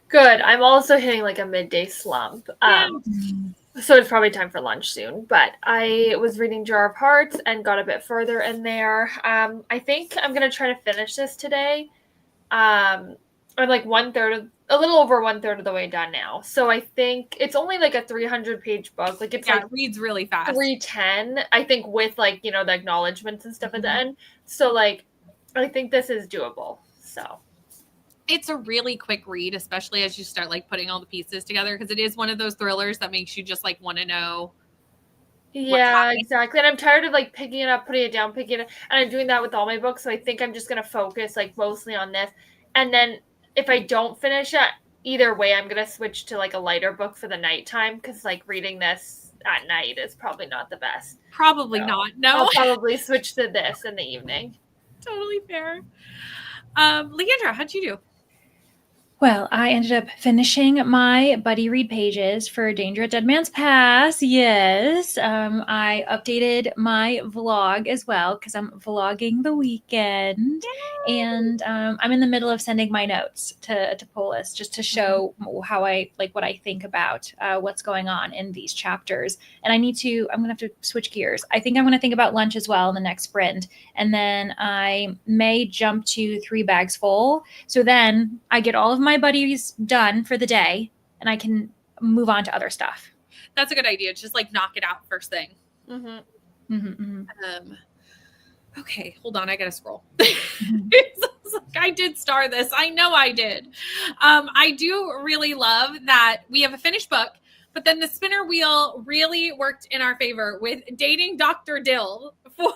B: Good. I'm also hitting like a midday slump. So it's probably time for lunch soon. But I was reading Jar of Hearts and got a bit further in there. I think I'm gonna try to finish this today. I'm like a little over 1/3 of the way done now. So I think it's only like a 300-page book. Like it's like
A: it reads really fast.
B: 310, I think, with like, you know, the acknowledgments and stuff at the end. So like, I think this is doable. So
A: it's a really quick read, especially as you start like putting all the pieces together, because it is one of those thrillers that makes you just like want to know.
B: Yeah, exactly. And I'm tired of like picking it up, putting it down, picking it up. And I'm doing that with all my books. So I think I'm just going to focus like mostly on this. And then if I don't finish it, either way, I'm going to switch to like a lighter book for the nighttime, because like reading this at night is probably not the best.
A: Probably not. No.
B: I'll probably switch to this in the evening.
A: Totally fair. Leandra, how'd you do?
C: Well, I ended up finishing my buddy read pages for Danger at Dead Man's Pass. Yes. I updated my vlog as well because I'm vlogging the weekend. Yay! And I'm in the middle of sending my notes to Polis just to show how I like what I think about what's going on in these chapters. And I'm going to have to switch gears. I think I'm going to think about lunch as well in the next sprint. And then I may jump to 3 bags full. So then I get all of my buddies done for the day and I can move on to other stuff.
A: That's a good idea. Just like knock it out first thing. Okay, hold on. I gotta scroll. I did star this. I know I did. I do really love that we have a finished book, but then the spinner wheel really worked in our favor with dating Dr. Dill for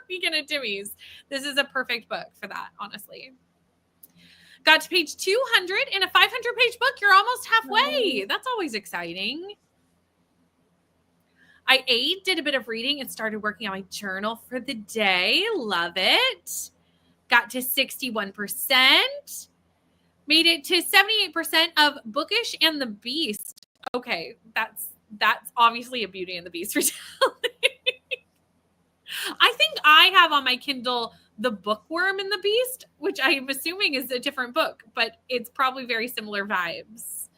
A: Me A Timmies. This is a perfect book for that, honestly. Got to page 200 in a 500-page book. You're almost halfway. That's always exciting. I did a bit of reading and started working on my journal for the day. Love it. Got to 61%. Made it to 78% of Bookish and the Beast. Okay, that's obviously a Beauty and the Beast retelling. I think I have on my Kindle The Bookworm and the Beast, which I'm assuming is a different book, but it's probably very similar vibes.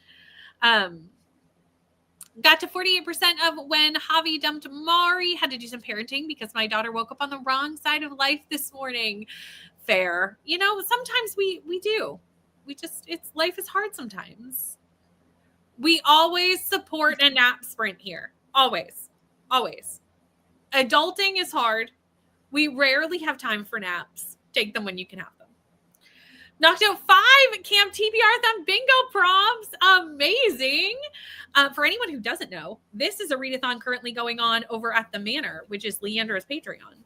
A: Got to 48% of when Javi dumped Mari. Had to do some parenting because my daughter woke up on the wrong side of life this morning. Fair. You know, sometimes we do. Life is hard sometimes. We always support a nap sprint here. Always. Always. Adulting is hard. We rarely have time for naps. Take them when you can have them. Knocked out 5 Camp TBR-thon bingo prompts. Amazing. For anyone who doesn't know, this is a readathon currently going on over at the Manor, which is Leandra's Patreon.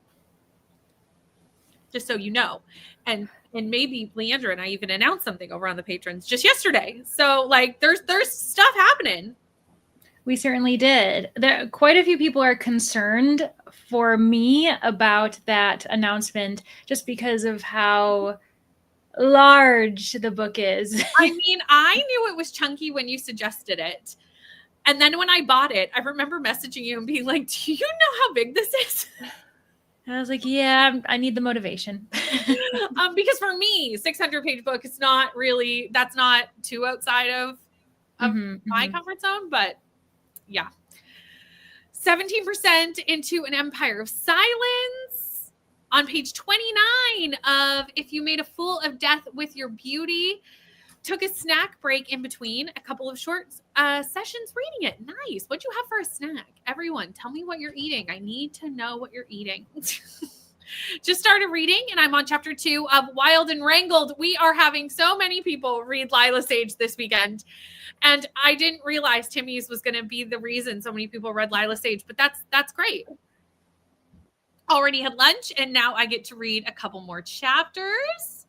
A: Just so you know. And maybe Leandra and I even announced something over on the patrons just yesterday. So like there's stuff happening.
C: We certainly did. Quite a few people are concerned for me about that announcement just because of how large the book is.
A: I mean, I knew it was chunky when you suggested it. And then when I bought it, I remember messaging you and being like, do you know how big this is?
C: I was like, yeah, I need the motivation.
A: Because for me, 600-page book is that's not too outside of my comfort zone, but yeah. 17% into An Empire of Silence. On page 29 of If You Made a Fool of Death with Your Beauty. Took a snack break in between a couple of short sessions reading it. Nice. What'd you have for a snack? Everyone, tell me what you're eating. I need to know what you're eating. Just started reading, and I'm on chapter 2 of Wild and Wrangled. We are having so many people read Lila Sage this weekend. And I didn't realize Timmy's was going to be the reason so many people read Lila Sage, but that's great. already had lunch, and now I get to read a couple more chapters.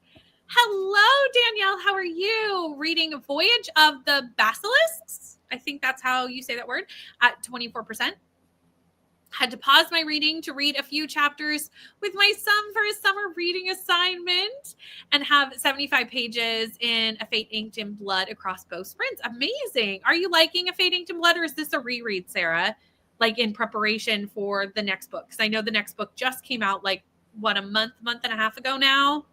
A: Hello, Danielle. How are you? Reading Voyage of the Basilisks. I think that's how you say that word, at 24%. Had to pause my reading to read a few chapters with my son for his summer reading assignment, and have 75 pages in A Fate Inked in Blood across both sprints. Amazing. Are you liking A Fate Inked in Blood, or is this a reread, Sarah? Like in preparation for the next book? Because I know the next book just came out like, what, a month and a half ago now?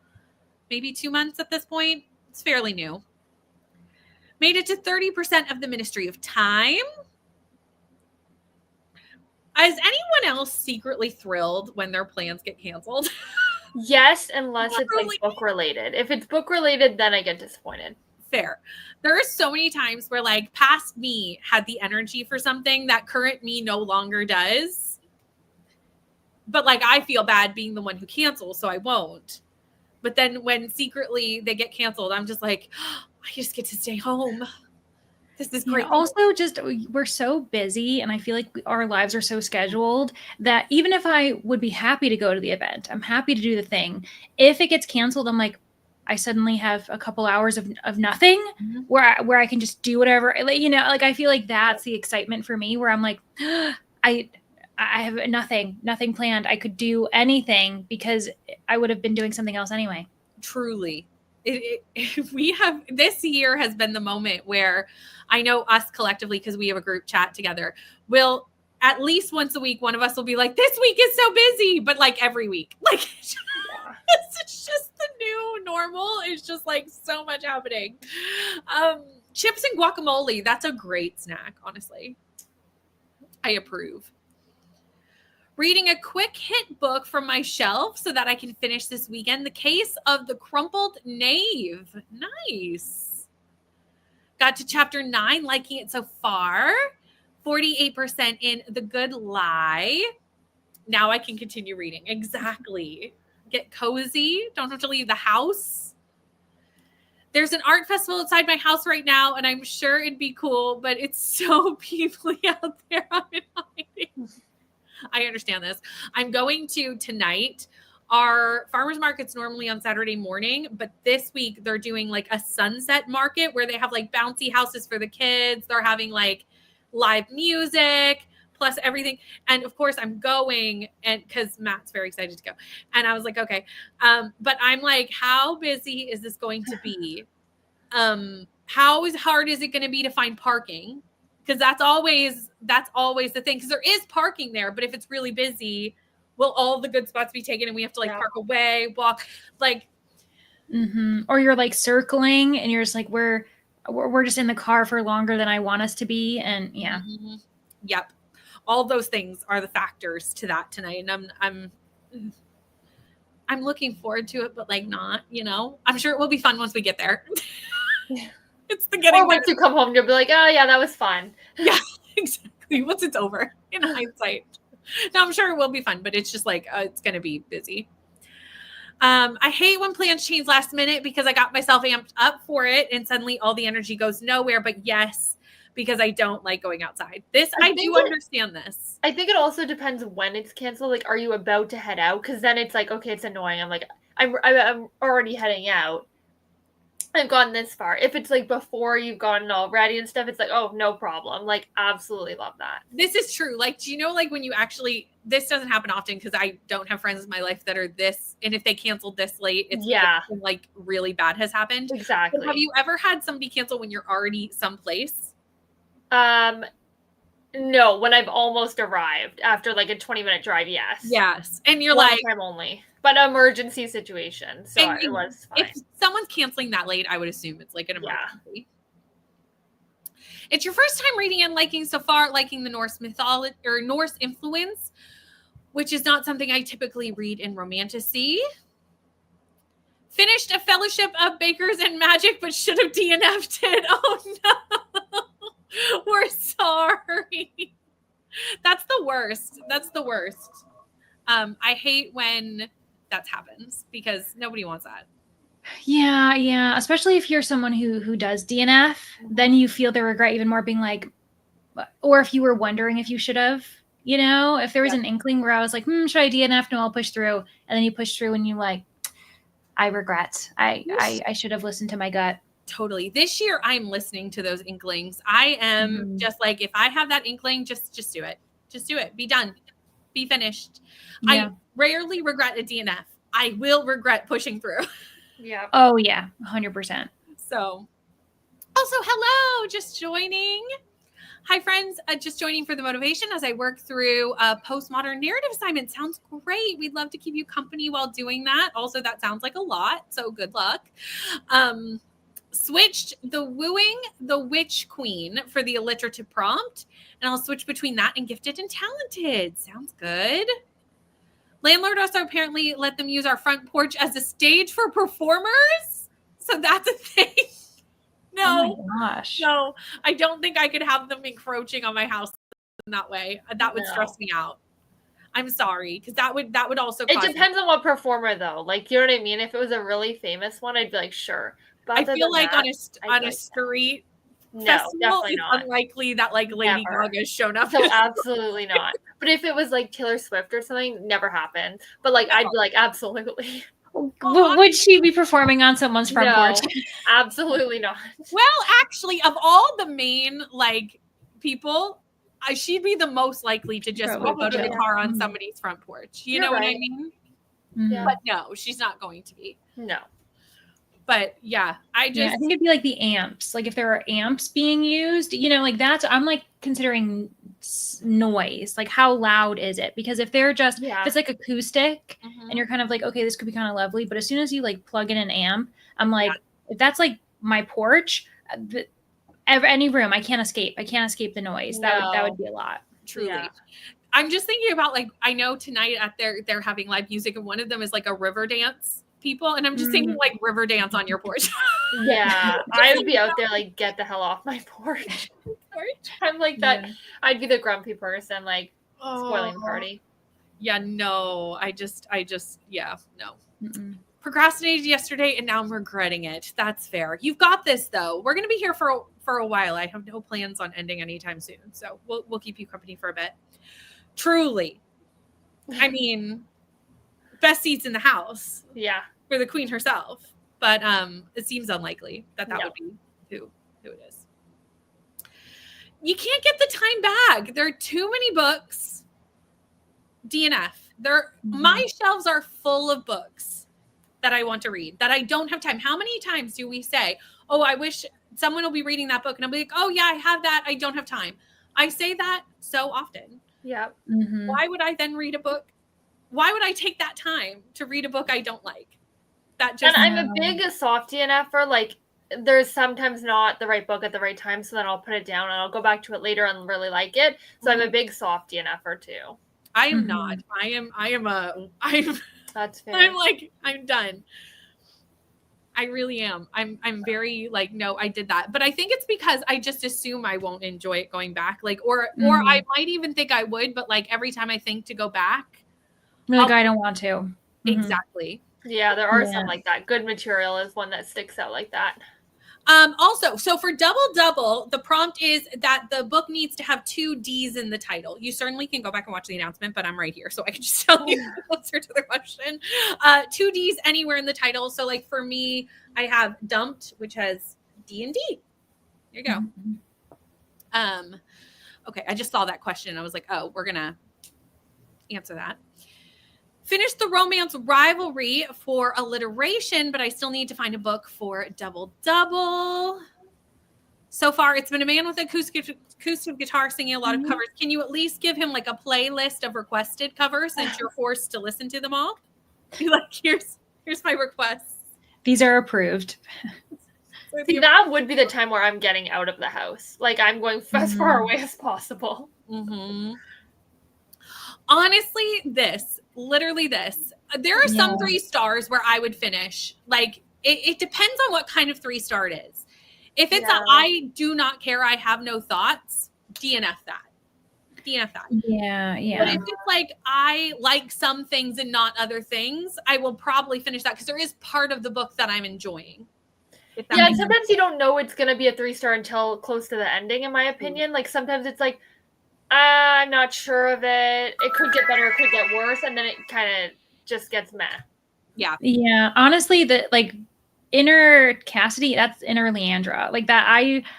A: Maybe 2 months at this point. It's fairly new. Made it to 30% of the Ministry of Time. Is anyone else secretly thrilled when their plans get canceled?
B: Yes, unless it's like book related. If it's book related, then I get disappointed.
A: Fair. There are so many times where like past me had the energy for something that current me no longer does. But like I feel bad being the one who cancels, so I won't. But then when secretly they get canceled, I'm just like, oh, I just get to stay home. This is great.
C: Yeah, also, just we're so busy, and I feel like our lives are so scheduled that even if I would be happy to go to the event, I'm happy to do the thing. If it gets canceled, I'm like, I suddenly have a couple hours of nothing,
A: Mm-hmm.
C: where I can just do whatever. You know, like I feel like that's the excitement for me, where I'm like, I have nothing planned. I could do anything because I would have been doing something else anyway.
A: Truly. We have, this year has been the moment where I know us collectively, because we have a group chat together, will at least once a week, one of us will be like, this week is so busy, but like every week, like it's just the new normal. It's just like so much happening. Chips and guacamole, that's a great snack, honestly. I approve. Reading a quick hit book from my shelf so that I can finish this weekend. The Case of the Crumpled Knave. Nice. Got to chapter 9, liking it so far. 48% in The Good Lie. Now I can continue reading. Exactly. Get cozy. Don't have to leave the house. There's an art festival outside my house right now, and I'm sure it'd be cool, but it's so peoply out there. I'm in hiding. I understand this. I'm going to tonight. Our farmers market's normally on Saturday morning, but this week they're doing like a sunset market where they have like bouncy houses for the kids. They're having like live music plus everything. And of course I'm going, and because Matt's very excited to go. And I was like, okay. But I'm like, how busy is this going to be? How hard is it going to be to find parking? Because that's always the thing. Because there is parking there, but if it's really busy, will all the good spots be taken and we have to like park away, walk, like.
C: Mm-hmm. Or you're like circling and you're just like, we're just in the car for longer than I want us to be. And yeah.
A: Mm-hmm. Yep. All those things are the factors to that tonight. And I'm looking forward to it, but like not, you know, I'm sure it will be fun once we get there. It's the getting.
B: Or once you come home, you'll be like, oh yeah, that was fun.
A: Yeah, exactly. Once it's over, in hindsight. Now I'm sure it will be fun, but it's just like it's going to be busy. I hate when plans change last minute because I got myself amped up for it, and suddenly all the energy goes nowhere. But yes, because I don't like going outside. I do understand this.
B: I think it also depends when it's canceled. Like, are you about to head out? Because then it's like, okay, it's annoying. I'm like, I'm already heading out. I've gone this far. If it's like before you've gotten all ready and stuff, it's like, oh, no problem. Like, absolutely love that.
A: This is true. Like, do you know, like when you actually, this doesn't happen often because I don't have friends in my life that are this, and if they canceled this late, it's like really bad has happened.
B: Exactly.
A: But have you ever had somebody cancel when you're already someplace?
B: No, when I've almost arrived after like a 20-minute drive, yes.
A: Yes. And you're
B: One
A: like,
B: time only. But emergency situation. So it was fine.
A: If someone's canceling that late, I would assume it's like an emergency. Yeah. It's your first time reading and liking so far, liking the Norse mythology or Norse influence, which is not something I typically read in romantasy. Finished A Fellowship of Bakers and Magic, but should have DNF'd it. Oh no. We're sorry. That's the worst. That's the worst. I hate when that happens because nobody wants that.
C: Yeah. Especially if you're someone who does DNF, then you feel the regret even more, being like, or if you were wondering if you should have, You know, if there was an inkling where I was like, should I DNF? No, I'll push through. And then you push through and you like, I regret. I should have listened to my gut.
A: Totally. This year, I'm listening to those inklings. I am just like, if I have that inkling, just do it. Just do it. Be done. Be finished.
C: Yeah.
A: I rarely regret a DNF. I will regret pushing through.
B: Yeah.
C: Oh, yeah. 100%.
A: So, also, hello, just joining. Hi, friends. Just joining for the motivation as I work through a postmodern narrative assignment. Sounds great. We'd love to keep you company while doing that. Also, that sounds like a lot, so good luck. Switched the wooing the witch queen for the alliterative prompt, and I'll switch between that and gifted and talented. Sounds good. Landlord also apparently let them use our front porch as a stage for performers. So that's a thing. No,
C: oh my gosh.
A: No, I don't think I could have them encroaching on my house in that way. That would stress me out. I'm sorry, because that would also
B: It depends on what performer though. Like, you know what I mean? If it was a really famous one, I'd be like, sure. But
A: I feel like on a street festival, it's unlikely that like Lady Gaga's shown up.
B: So absolutely not. But if it was like Taylor Swift or something, never happened. But like, I'd be like, absolutely.
C: Would she be performing on someone's front porch?
B: Absolutely not.
A: Well, actually, of all the main like people, she'd be the most likely to just go to the car on somebody's front porch. You know what I mean?
B: Yeah.
A: But no, she's not going to be.
B: No.
A: But yeah, I
C: think it'd be like the amps. Like if there are amps being used, you know, like I'm like considering noise. Like how loud is it? Because if they're just, if it's like acoustic and you're kind of like, okay, this could be kind of lovely. But as soon as you like plug in an amp, I'm like, if that's like my porch, any room, I can't escape. I can't escape the noise. That would be a lot.
A: Truly. Yeah. I'm just thinking about like, I know tonight at they're having live music and one of them is like a river dance people. And I'm just thinking like river dance on your porch.
B: Yeah. I would be out there like, get the hell off my porch. I'm like that. I'd be the grumpy person, like spoiling the party.
A: Yeah, no, I just, yeah, no. Procrastinated yesterday and now I'm regretting it. That's fair. You've got this though. We're going to be here for a while. I have no plans on ending anytime soon. So we'll keep you company for a bit. Truly. I mean, best seats in the house.
B: Yeah.
A: For the queen herself. But it seems unlikely that would be who it is. You can't get the time back. There are too many books. DNF. My shelves are full of books that I want to read, that I don't have time. How many times do we say, oh, I wish someone will be reading that book? And I'll be like, oh, yeah, I have that. I don't have time. I say that so often.
B: Yeah.
A: Why would I then read a book? Why would I take that time to read a book I don't like? And
B: I'm a big soft DNFer. Like, there's sometimes not the right book at the right time, so then I'll put it down and I'll go back to it later and really like it. So I'm a big soft DNFer too.
A: I am not. I'm
B: That's fair.
A: I'm like, I'm done. I really am. I'm very like, no, I did that. But I think it's because I just assume I won't enjoy it going back. Like, or I might even think I would, but like every time I think to go back,
C: like I don't want to.
A: Exactly.
B: Yeah, there are some like that. Good material is one that sticks out like that.
A: Also, so for double, the prompt is that the book needs to have 2 D's in the title. You certainly can go back and watch the announcement, but I'm right here, so I can just tell you the answer to the question. 2 D's anywhere in the title. So like for me, I have Dumped, which has D&D. There you go. Okay, I just saw that question. I was like, oh, we're gonna answer that. Finished the romance rivalry for alliteration, but I still need to find a book for double. So far, it's been a man with acoustic guitar singing a lot of covers. Can you at least give him like a playlist of requested covers since you're forced to listen to them all? Be like, here's my requests.
C: These are approved.
B: See, that would be the time where I'm getting out of the house. Like I'm going as far away as possible.
A: Honestly, literally this. There are some 3 stars where I would finish. Like it depends on what kind of 3-star it is. If it's I do not care, I have no thoughts, DNF that. Yeah. But if it's like I like some things and not other things, I will probably finish that because there is part of the book that I'm enjoying.
B: Yeah, and sometimes you don't know it's going to be a 3-star until close to the ending, in my opinion. Like sometimes it's like, I'm not sure of it. It could get better, it could get worse, and then it kind of just gets meh.
A: Yeah.
C: Yeah, honestly, the like inner Cassidy, that's inner Leandra. Like that,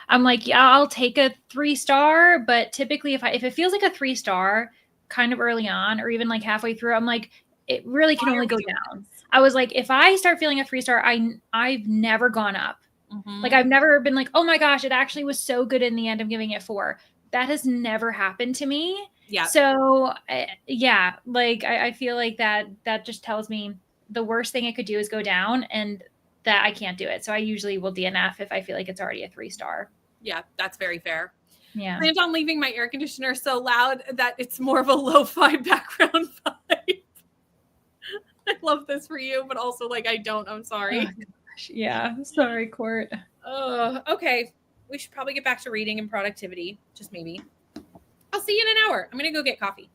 C: I'm like, yeah, I'll take a 3-star, but typically if it feels like a 3-star, kind of early on, or even like halfway through, I'm like, it really can
A: Why
C: only
A: are
C: go
A: we doing
C: down.
A: this?
C: I was like, if I start feeling a 3-star, I've never gone up.
A: Mhm.
C: Like I've never been like, oh my gosh, it actually was so good in the end. I'm giving it 4. That has never happened to me.
A: Yeah.
C: So yeah, like I feel like that just tells me the worst thing it could do is go down, and that I can't do it. So I usually will DNF if I feel like it's already a 3-star.
A: Yeah, that's very fair.
C: Yeah.
A: Planned on leaving my air conditioner so loud that it's more of a lo-fi background vibe. I love this for you, but also like I don't. I'm sorry.
C: Oh, gosh. Yeah. Sorry, Court.
A: Oh, okay. We should probably get back to reading and productivity. Just maybe. I'll see you in an hour. I'm gonna go get coffee.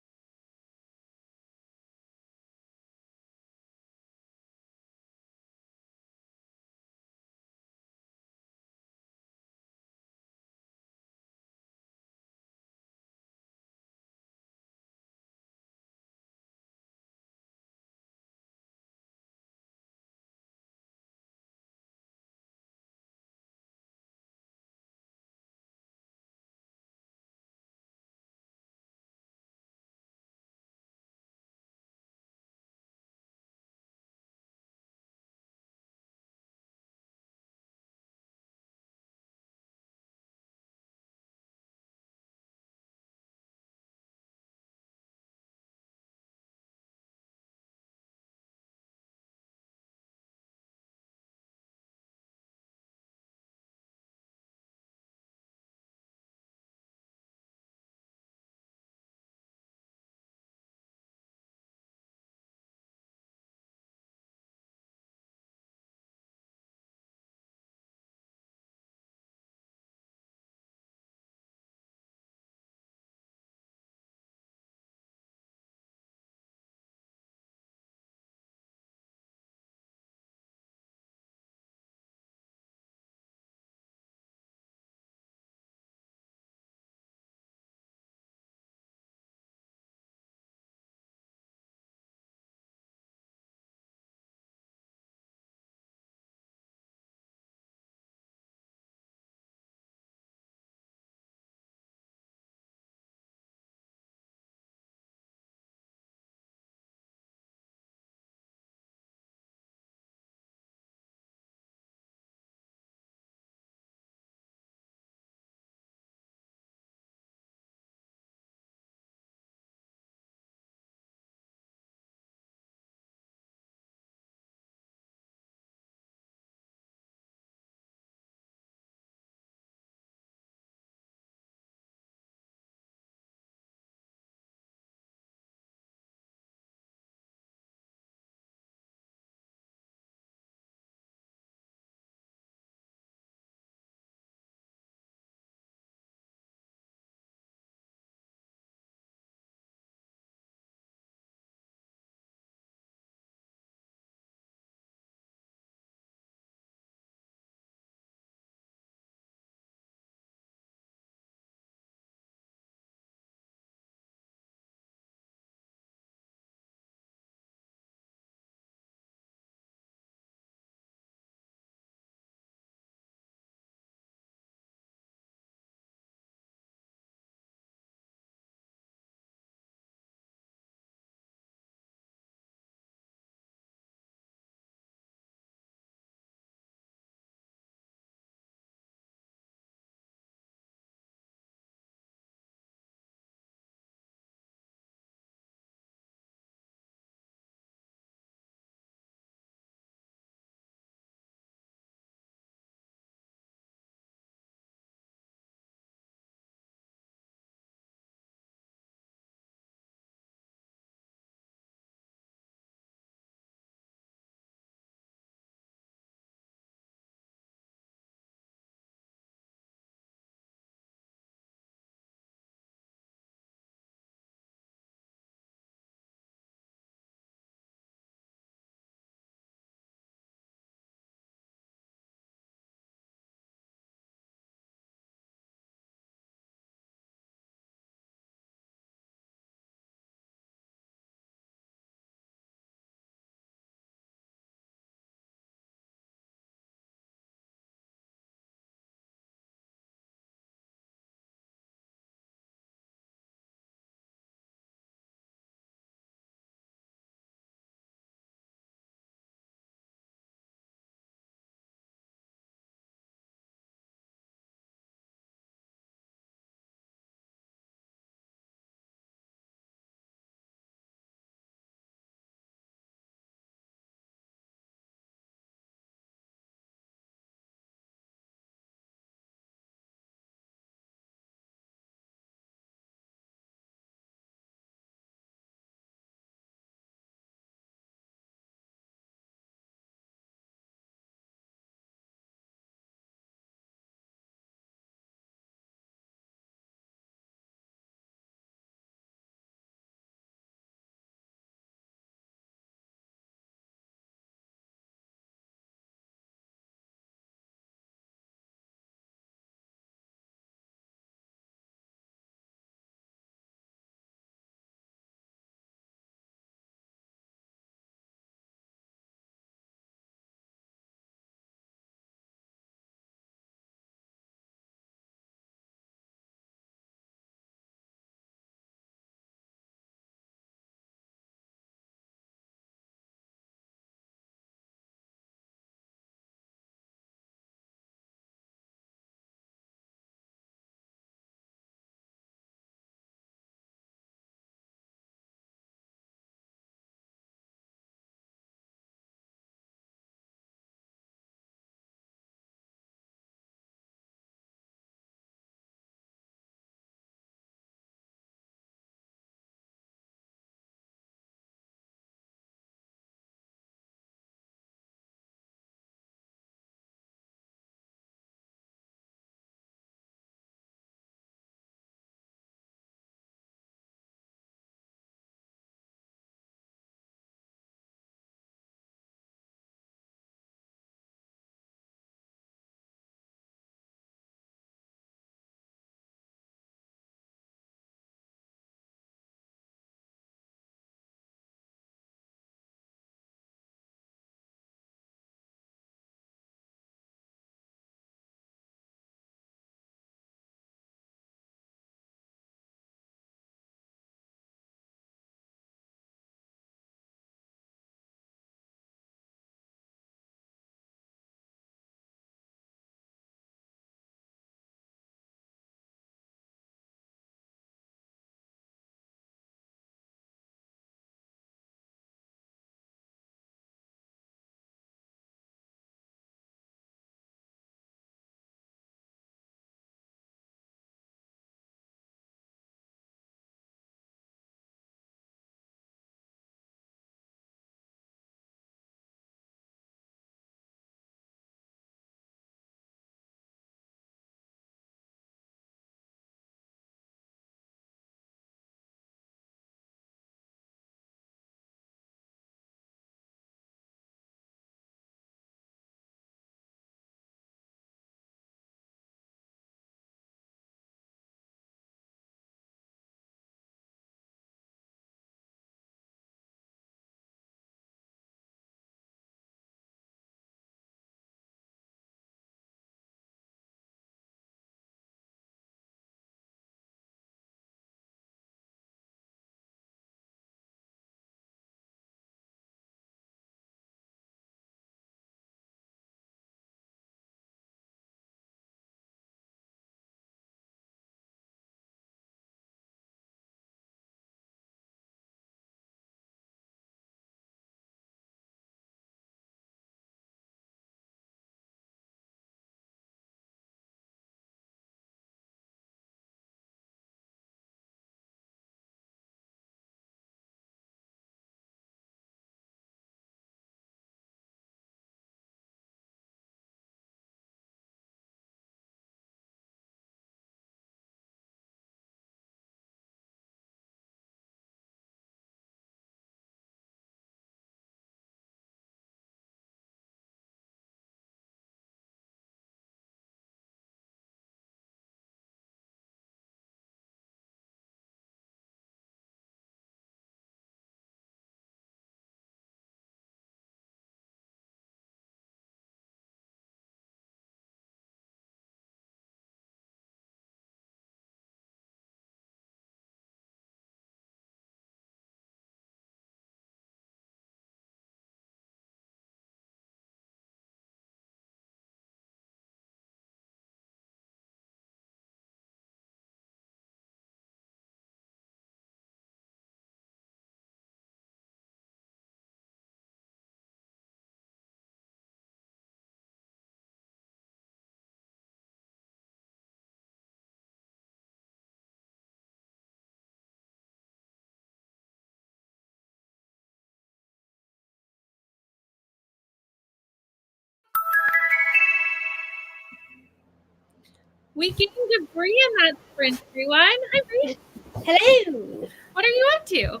A: We gained a Bree in that sprint, everyone. Hi, Bree.
E: Hello.
A: What are you up to?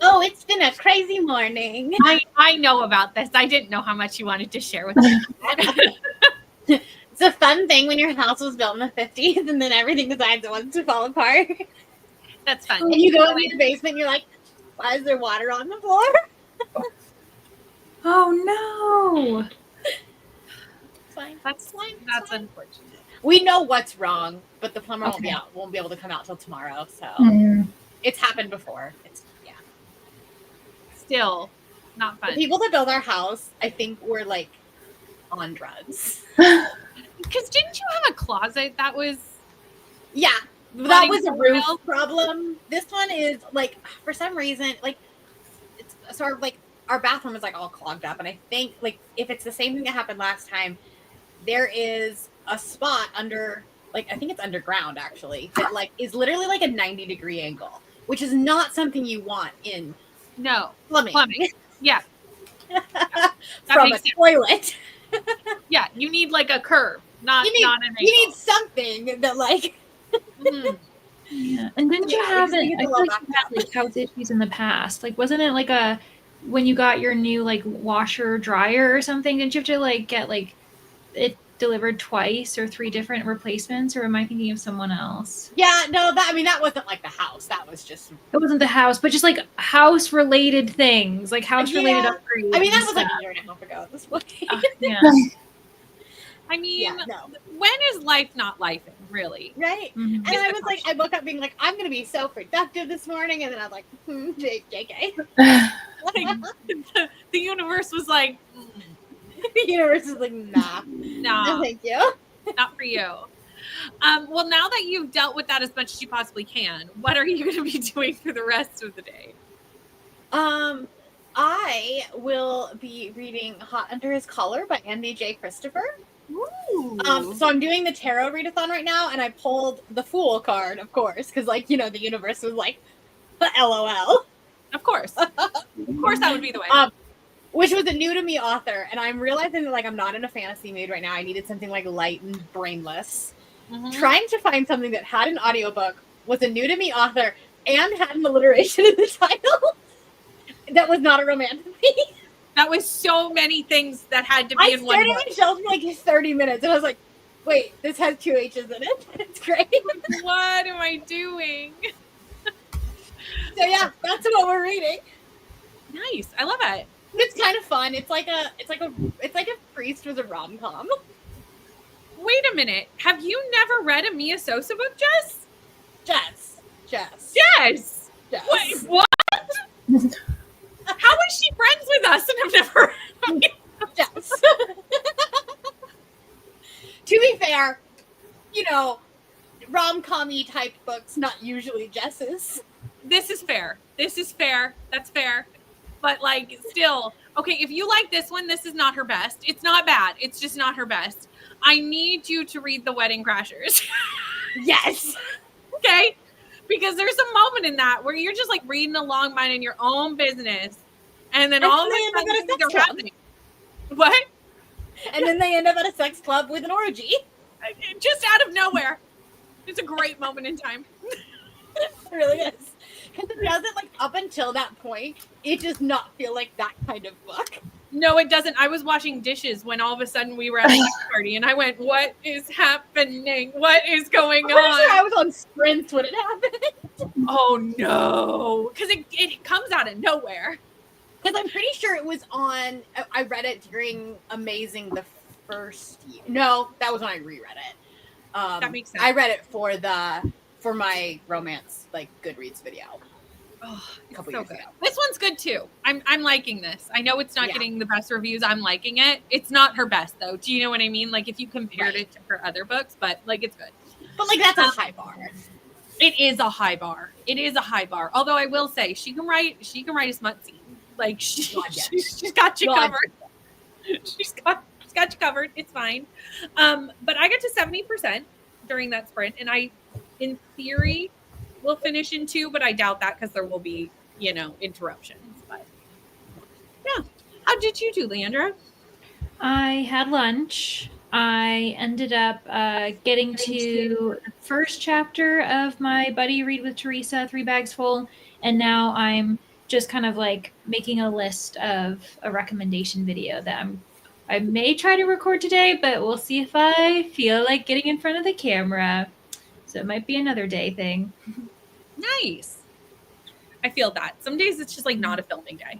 E: Oh, it's been a crazy morning.
A: I know about this. I didn't know how much you wanted to share with me.
E: It's a fun thing when your house was built in the 50s and then everything decides it wants to fall apart.
A: That's fun.
E: And you go into your basement and you're like, why is there water on the floor?
C: Oh no.
E: It's fine.
A: That's
E: fine.
A: unfortunate.
E: We know what's wrong, but the plumber
C: Okay.
E: won't be able to come out till tomorrow. So
C: Mm.
E: it's happened before.
A: Still not
E: The
A: fun.
E: people that built our house, I think, were like on drugs.
A: Because didn't you have a closet that was
E: Yeah, that
A: Running
E: was a
A: someone
E: roof
A: else?
E: problem. This one is like, for some reason, like it's sort of like our bathroom is like all clogged up, and I think like if it's the same thing that happened last time, there is a spot under, like I think it's underground actually, that like is literally like a 90-degree angle, which is not something you want in
A: no
E: plumbing.
A: Yeah,
E: From a
A: makes sense.
E: toilet.
A: Yeah, you need like a curve, not an angle.
E: You need something that like.
A: Mhm.
C: Yeah. And didn't you
E: Yeah,
C: have
E: because
C: it?
E: we get
C: I
E: the
C: feel
E: low
C: like
E: back
C: you had like house issues in the past. Like, wasn't it like when you got your new like washer dryer or something? Didn't you have to like get like it delivered twice or 3 different replacements? Or am I thinking of someone else?
E: Yeah, no, that wasn't like the house. That was just.
C: It wasn't the house, but just like house related things, like house related
E: Yeah.
C: upgrades.
E: I mean, that
C: and
E: was like
C: stuff.
E: a year and a half ago at this point.
C: Yeah.
A: I mean,
E: Yeah, no.
A: when is life not lifing, really?
E: Right?
C: Mhm.
E: And I was like, I woke up being like, I'm gonna be so productive this morning, and then I was like, JK.
A: Like, the universe was like,
E: The universe is like, nah,
A: nah,
E: no, thank you.
A: not for you. Well, now that you've dealt with that as much as you possibly can, what are you going to be doing for the rest of the day?
E: I will be reading Hot Under His Collar by Andy J. Christopher.
A: Ooh.
E: So I'm doing the tarot readathon right now, and I pulled the Fool card, of course, because like the universe was like, LOL.
A: Of course that would be the way.
E: Which was a new to me author, and I'm realizing that like I'm not in a fantasy mood right now. I needed something like light and brainless.
A: Mhm.
E: Trying to find something that had an audiobook, was a new to me author, and had an alliteration in the title that was not a romantic.
A: That was so many things that had to be
E: I
A: in one
E: stared
A: book.
E: at my shelf for like 30 minutes, and I was like, wait, this has 2 H's in it. It's great.
A: What am I doing?
E: So yeah, that's what we're reading.
A: Nice. I love it.
E: It's kind of fun. It's like a priest with a rom-com.
A: Wait a minute. Have you never read a Mia Sosa book, Jess?
E: Jess.
A: Yes. Wait, what? How is she friends with us and I've never
E: Jess. To be fair, rom-com-y type books, not usually Jess's.
A: This is fair. That's fair. But like still, okay, if you like this one, this is not her best. It's not bad. It's just not her best. I need you to read The Wedding Crashers.
E: Yes.
A: Okay? Because there's a moment in that where you're just like reading along minding your own business. And then all of a sudden things are happening. What?
E: And then they end up at a sex club with an orgy.
A: Just out of nowhere. It's a great moment in time.
E: It really is. Because it doesn't, like, up until that point, it does not feel like that kind of book.
A: No, it doesn't. I was washing dishes when all of a sudden we were at a house party and I went, what is happening? What is going on?
E: I'm sure I was on sprints when it happened.
A: Oh no. Because it comes out of nowhere.
E: Because I'm pretty sure it was on, I read it during Amazing the first year. No, that was when I reread it.
A: That makes sense.
E: I read it for my romance, like, Goodreads video.
A: Oh,
E: A couple
A: so
E: years
A: good.
E: ago.
A: This one's good too. I'm liking this. I know it's not
E: Yeah.
A: getting the best reviews. I'm liking it. It's not her best though. Do you know what I mean? Like if you compared
E: Right.
A: it to her other books, but like it's good.
E: But, like, that's a high bar.
A: It is a high bar. It is a high bar. Although I will say she can write a smut scene. Like she's got you covered. She's got you covered. It's fine. But I got to 70% during that sprint, and I, in theory, will finish in 2, but I doubt that because there will be, interruptions. But yeah, how did you do, Leandra?
C: I had lunch I ended up getting to the first chapter of my Buddy Read with Teresa, 3 Bags Full, and now I'm just kind of like making a list of a recommendation video that I may try to record today, but we'll see if I feel like getting in front of the camera. So it might be another day thing.
A: Nice. I feel that. Some days it's just like not a filming day.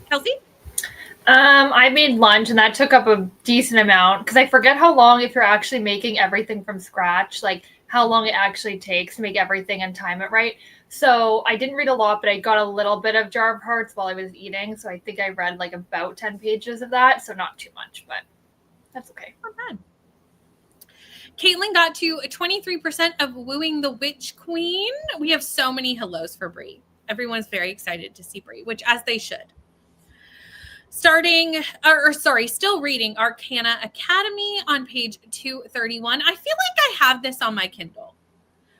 A: Kelsey?
B: I made lunch and that took up a decent amount because I forget how long, if you're actually making everything from scratch, like how long it actually takes to make everything and time it right. So I didn't read a lot, but I got a little bit of Jar of Hearts while I was eating. So I think I read like about 10 pages of that. So not too much, but that's okay.
A: Not bad. Caitlin got to 23% of Wooing the Witch Queen. We have so many hellos for Brie. Everyone's very excited to see Brie, which as they should. Still reading Arcana Academy on page 231. I feel like I have this on my Kindle.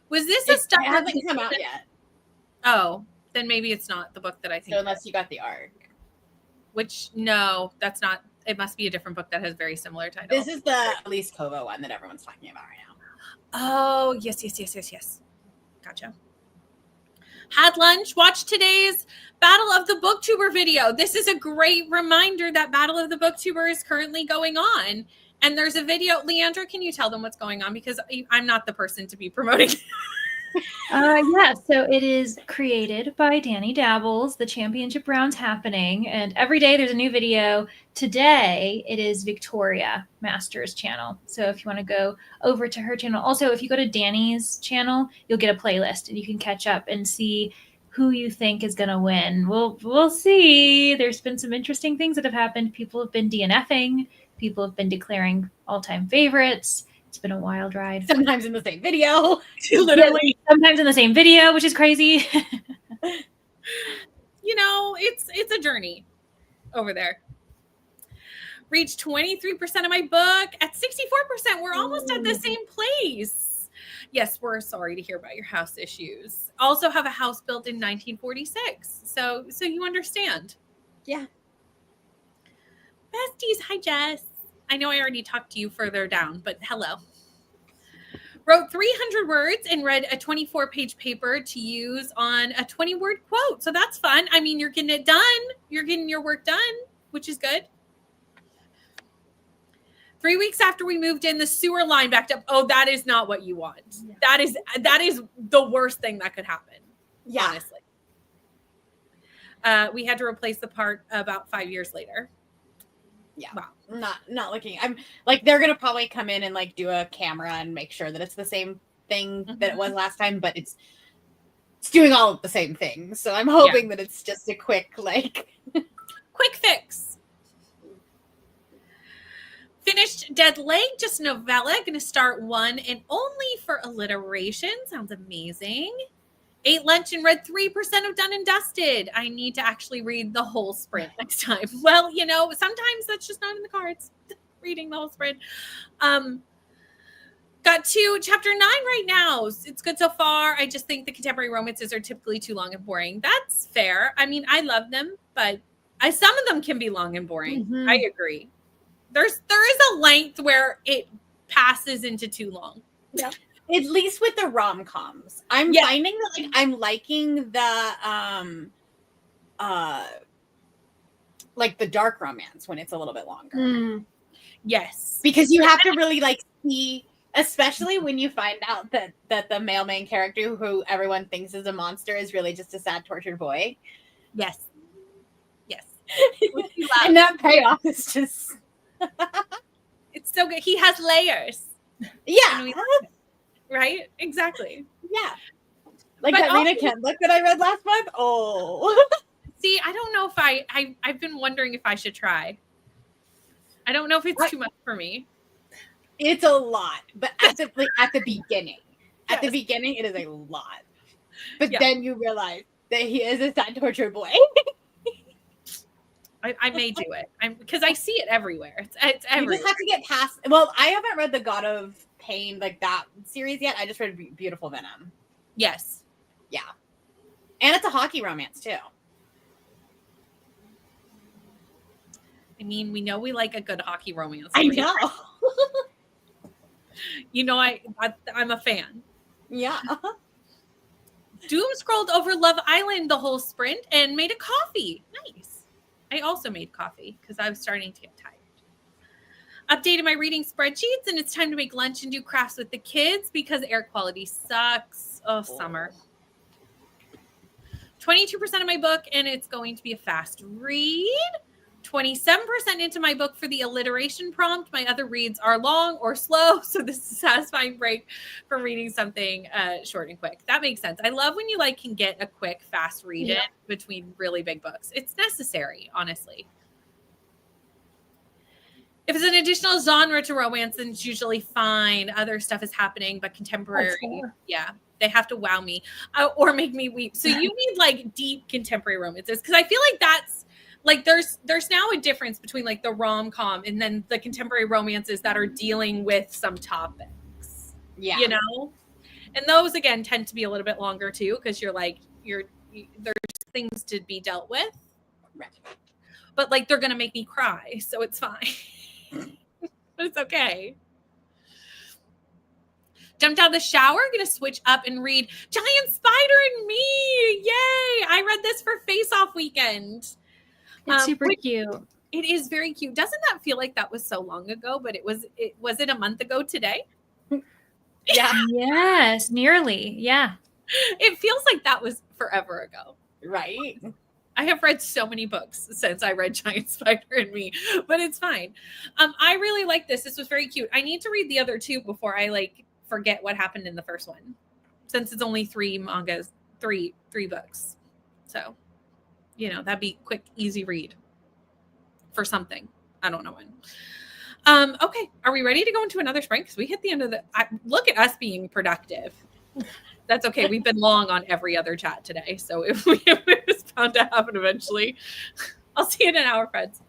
A: Was this a stuff
E: that hasn't come out yet?
A: Oh, then maybe it's not the book that I think.
E: So unless you got the arc.
A: Which, no, that's not. It must be a different book that has very similar titles.
E: This is the Elise Kova one that everyone's talking about right now.
A: Oh, yes. Gotcha. Had lunch, watched today's Battle of the Booktuber video. This is a great reminder that Battle of the Booktuber is currently going on. And there's a video. Leandra, can you tell them what's going on? Because I'm not the person to be promoting.
C: Yeah, so it is created by Danny Dabbles, the championship round's happening, and every day there's a new video. Today, it is Victoria Masters channel. So if you want to go over to her channel. Also, if you go to Danny's channel, you'll get a playlist and you can catch up and see who you think is going to win. We'll see. There's been some interesting things that have happened. People have been DNFing. People have been declaring all-time favorites. It's been a wild ride.
E: Sometimes in the same video.
A: Literally.
C: Yeah, sometimes in the same video, which is crazy.
A: You know, it's a journey over there. Reached 23% of my book at 64%. We're almost at the same place. Yes, we're sorry to hear about your house issues. Also have a house built in 1946. So you understand.
E: Yeah.
A: Besties, hi Jess. I know I already talked to you further down, but hello. Wrote 300 words and read a 24-page paper to use on a 20-word quote. So that's fun. I mean, you're getting it done. You're getting your work done, which is good. 3 weeks after we moved in, the sewer line backed up. Oh, that is not what you want. Yeah. That is the worst thing that could happen. Yeah. Honestly. We had to replace the part about 5 years later.
E: Yeah. Wow. Not looking. I'm like, they're gonna probably come in and like do a camera and make sure that it's the same thing that it was last time, but it's doing all of the same things. So I'm hoping that it's just a quick
A: fix. Finished Dead Leg, just a novella. Gonna start one and only for alliteration. Sounds amazing. Ate lunch and read 3% of Done and Dusted. I need to actually read the whole sprint next time. Well, you know, sometimes that's just not in the cards. Reading the whole sprint. Got to chapter 9 right now. It's good so far. I just think the contemporary romances are typically too long and boring. That's fair. I mean, I love them, but some of them can be long and boring. Mm-hmm. I agree. There is a length where it passes into too long.
E: Yeah. At least with the rom-coms. I'm finding that like I'm liking the like the dark romance when it's a little bit longer.
A: Mm. Yes.
E: Because you have to really like see, especially when you find out that the male main character who everyone thinks is a monster is really just a sad, tortured boy.
A: Yes.
E: And that payoff is just
A: it's so good. He has layers.
E: Yeah.
A: Right? Exactly.
E: Yeah. Like but that Rita Kent book that I read last month. Oh.
A: See, I don't know if I've been wondering if I should try. I don't know if it's too much for me.
E: It's a lot, but at the beginning. At the beginning, it is a lot. But then you realize that he is a sad tortured boy.
A: I may do it. Because I see it everywhere. It's everywhere.
E: You just have to get past. Well, I haven't read the God of Pain, like that series yet. I just read Beautiful Venom.
A: Yes.
E: Yeah. And it's a hockey romance too.
A: I mean, we know we like a good hockey romance
E: I
A: story.
E: know.
A: You know, I'm a fan.
E: Yeah.
A: Doom scrolled over Love Island the whole sprint and made a coffee. Nice. I also made coffee because I was starting to get tired. Updated my reading spreadsheets, and it's time to make lunch and do crafts with the kids because air quality sucks. Oh, summer. 22% of my book, and it's going to be a fast read. 27% into my book for the alliteration prompt. My other reads are long or slow, so this is a satisfying break from reading something short and quick. That makes sense. I love when you can get a quick, fast read in between really big books. It's necessary, honestly. If it's an additional genre to romance, then it's usually fine. Other stuff is happening, but contemporary, they have to wow me or make me weep. So you need deep contemporary romances, because I feel like that's there's now a difference between the rom-com and then the contemporary romances that are dealing with some topics.
E: Yeah.
A: You know, and those again tend to be a little bit longer too, because there's things to be dealt with,
E: Right.
A: but they're gonna make me cry, so it's fine. But it's okay. Jumped out of the shower, gonna switch up and read Giant Spider and Me. Yay! I read this for Face Off weekend.
C: It's super cute.
A: It is very cute. Doesn't that feel like that was so long ago? But was it a month ago today?
E: Yeah.
C: Yes, nearly. Yeah.
A: It feels like that was forever ago.
E: Right.
A: I have read so many books since I read Giant Spider and Me, but it's fine. I really like this. This was very cute. I need to read the other two before I forget what happened in the first one, since it's only three books. So, that'd be quick, easy read for something. I don't know when. Okay, are we ready to go into another sprint? Because we hit the end of look at us being productive. That's okay. We've been long on every other chat today, so it was bound to happen eventually. I'll see you in an hour, friends.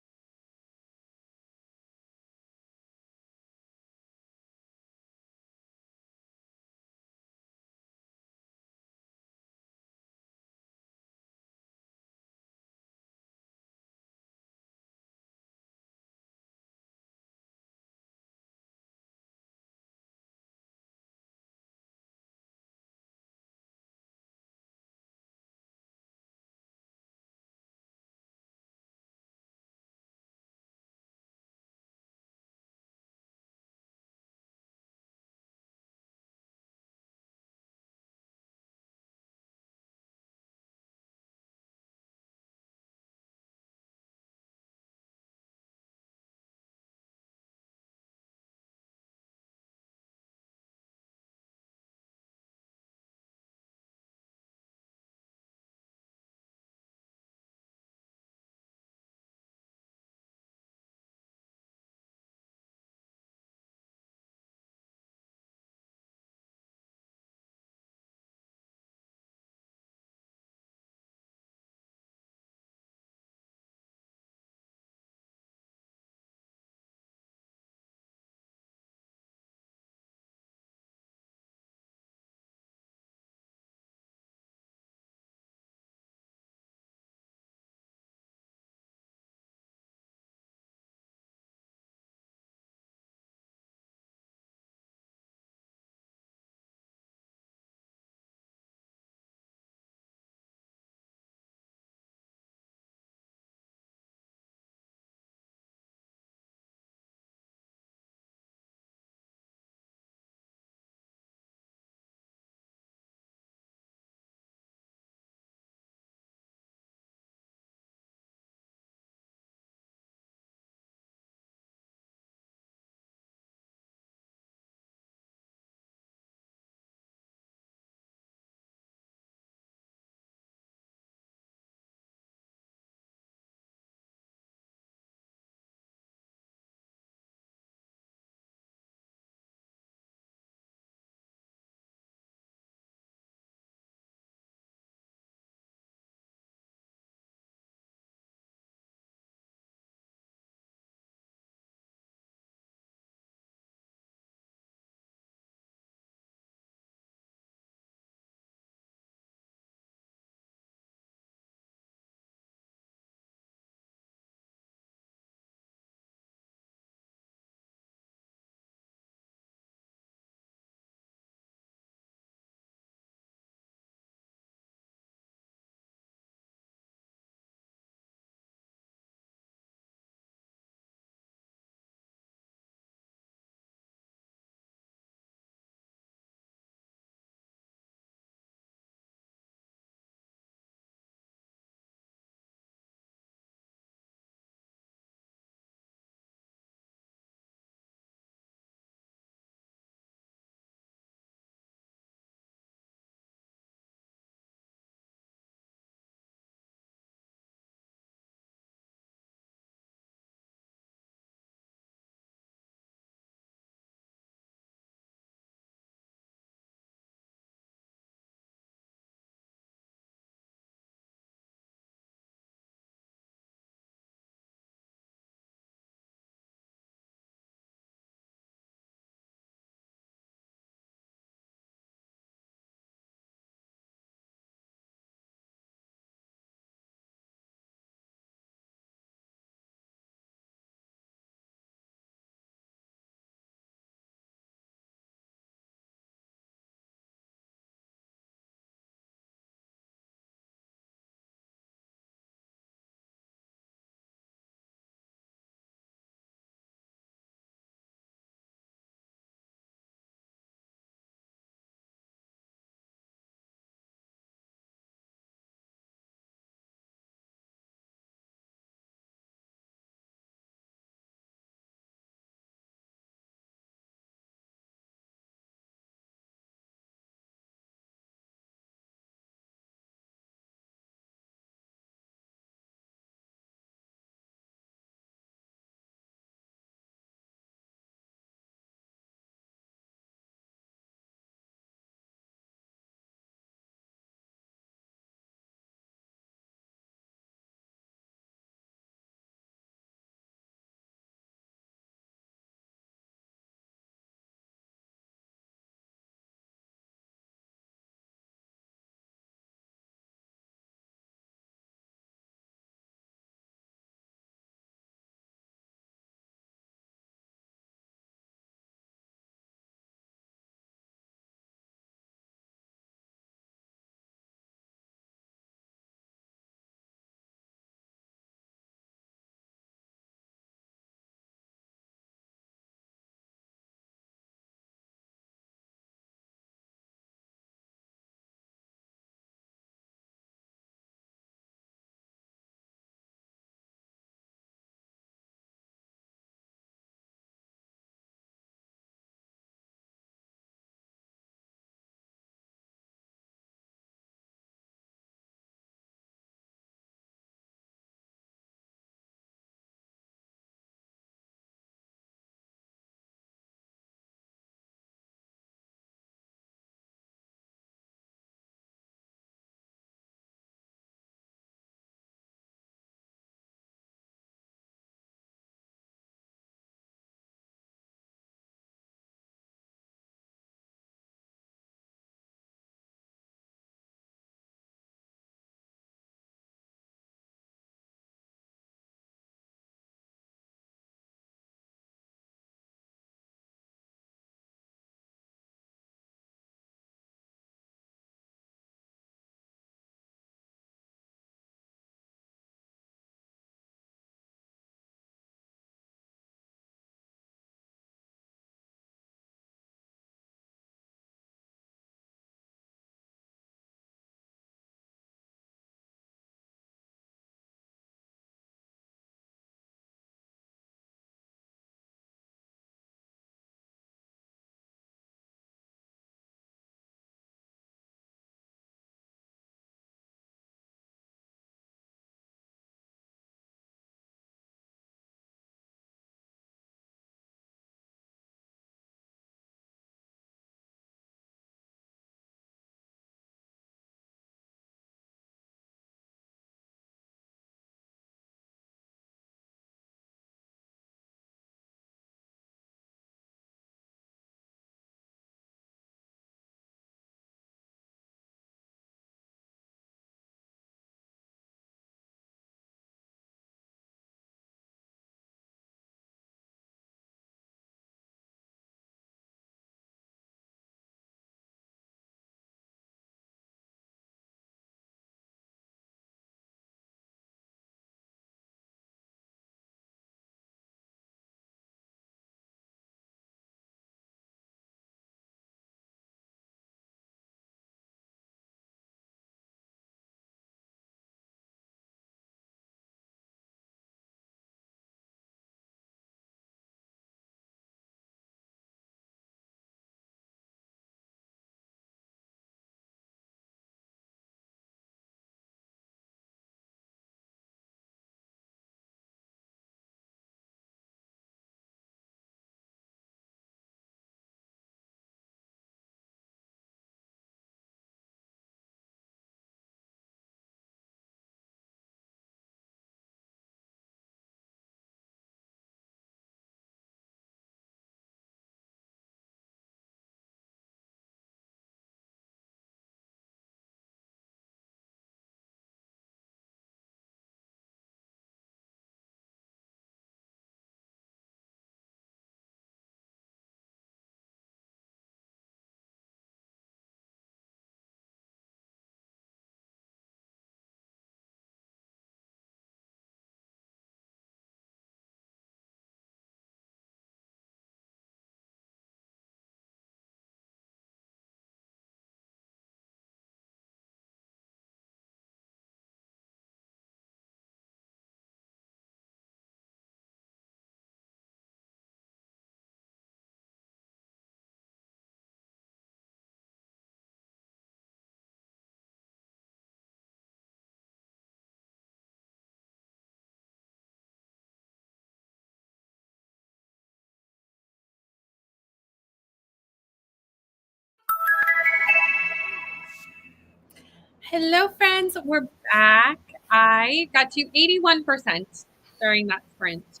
A: Hello, friends. We're back. I got to 81% during that sprint.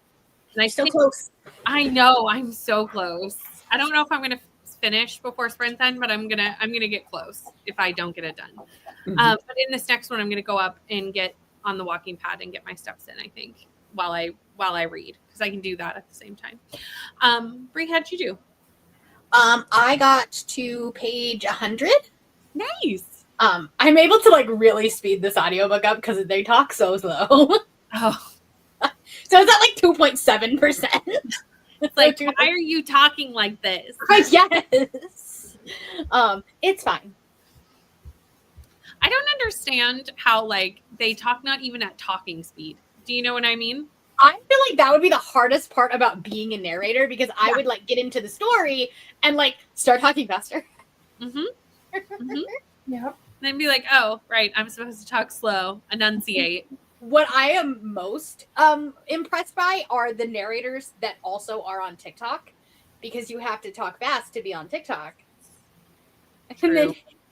A: And I
E: So
A: think,
E: close.
A: I know, I'm so close. I don't know if I'm gonna finish before sprint end, but I'm gonna get close if I don't get it done. But in this next one, I'm gonna go up and get on the walking pad and get my steps in, I think, while I read, because I can do that at the same time. Brie, how'd you do?
E: I got to page 100.
A: Nice.
E: I'm able to like really speed this audiobook up because they talk so slow.
A: Oh,
E: So it's at like 2.7%.
A: it's like, why are you talking like this?
E: Yes. It's fine.
A: I don't understand how like they talk not even at talking speed. Do you know what I mean?
E: I feel like that would be the hardest part about being a narrator, because I would like get into the story and like start talking faster.
B: Yep.
A: Then be like, oh, right, I'm supposed to talk slow, enunciate.
E: What I am most impressed by are the narrators that also are on TikTok, because you have to talk fast to be on TikTok. And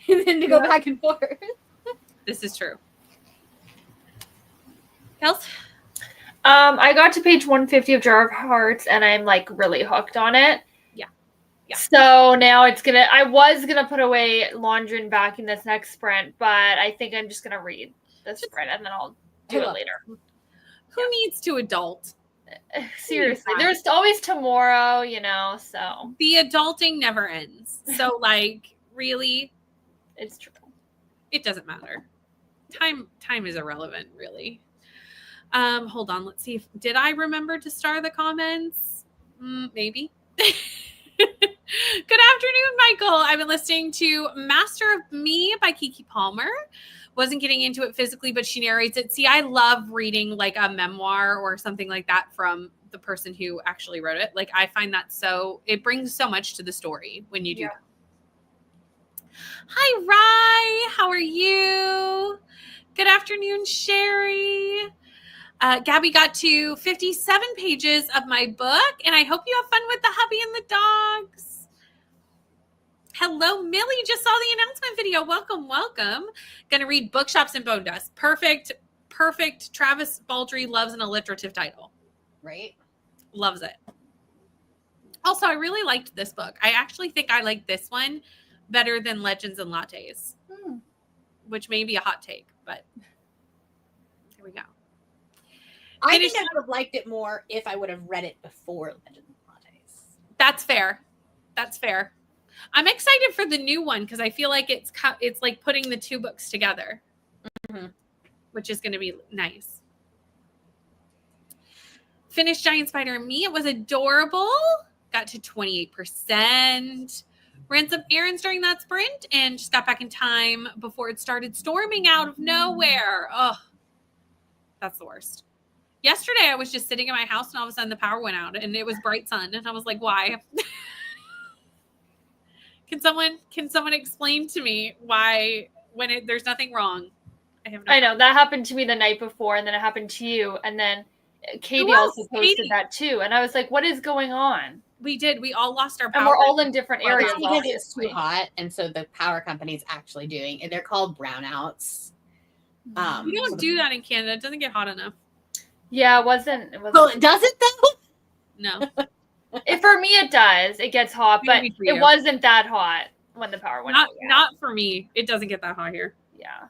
E: then to go back and forth.
A: This is true. Kels?
B: I got to page 150 of Jar of Hearts, and I'm like really hooked on it.
A: Yeah.
B: So now I was gonna put away laundry and back in this next sprint, but I think I'm just gonna read this sprint and then I'll do it later.
A: Who needs to adult?
B: Seriously, there's always tomorrow, so.
A: The adulting never ends. So like, really,
B: It's true.
A: it doesn't matter. Time is irrelevant, really. Hold on, let's see did I remember to star the comments? Maybe. Good afternoon, Michael. I've been listening to Master of Me by Kiki Palmer. Wasn't getting into it physically, but she narrates it. See, I love reading like a memoir or something like that from the person who actually wrote it. Like, I find that it brings so much to the story when you do that. Hi, Rye. How are you? Good afternoon, Sherry. Gabby got to 57 pages of my book, and I hope you have fun with the hubby and the dogs. Hello, Millie. Just saw the announcement video. Welcome, welcome. Gonna read Bookshops and Bone Dust. Perfect. Travis Baldry loves an alliterative title.
E: Right?
A: Loves it. Also, I really liked this book. I actually think I like this one better than Legends and Lattes, which may be a hot take, but here we go.
E: I think I would have liked it more if I would have read it before Legends and Lattes.
A: That's fair. That's fair. I'm excited for the new one because I feel like it's like putting the two books together, which is going to be nice. Finished Giant Spider and Me. It was adorable. Got to 28%. Ran some errands during that sprint and just got back in time before it started storming out of nowhere. Oh, that's the worst. Yesterday, I was just sitting in my house and all of a sudden the power went out and it was bright sun. And I was like, why? Can someone explain to me why when there's nothing wrong?
B: I know that happened to me the night before, and then it happened to you, and then Katie also posted that too. And I was like, what is going on?
A: We did. We all lost our power.
B: And we're all in different areas.
E: It's because it's too hot, and so the power company's actually doing it. They're called brownouts.
A: We don't do that in Canada. It doesn't get hot enough.
B: Yeah, it wasn't.
E: Well, does it though?
A: No.
B: For me, it does. It gets hot, but it wasn't that hot when the power went out.
A: Not for me. It doesn't get that hot here.
B: Yeah.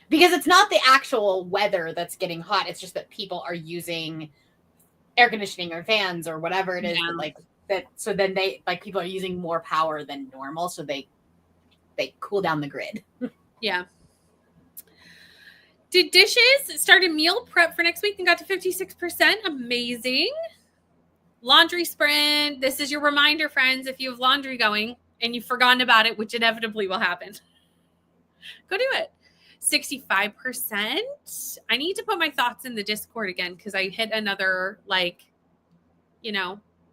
E: Because it's not the actual weather that's getting hot. It's just that people are using air conditioning or fans or whatever it is. Yeah. Like that. So then people are using more power than normal. So they cool down the grid.
A: Yeah. Did dishes, started meal prep for next week and got to 56%. Amazing. Laundry sprint. This is your reminder, friends. If you have laundry going and you've forgotten about it, which inevitably will happen, go do it. 65%. I need to put my thoughts in the Discord again because I hit another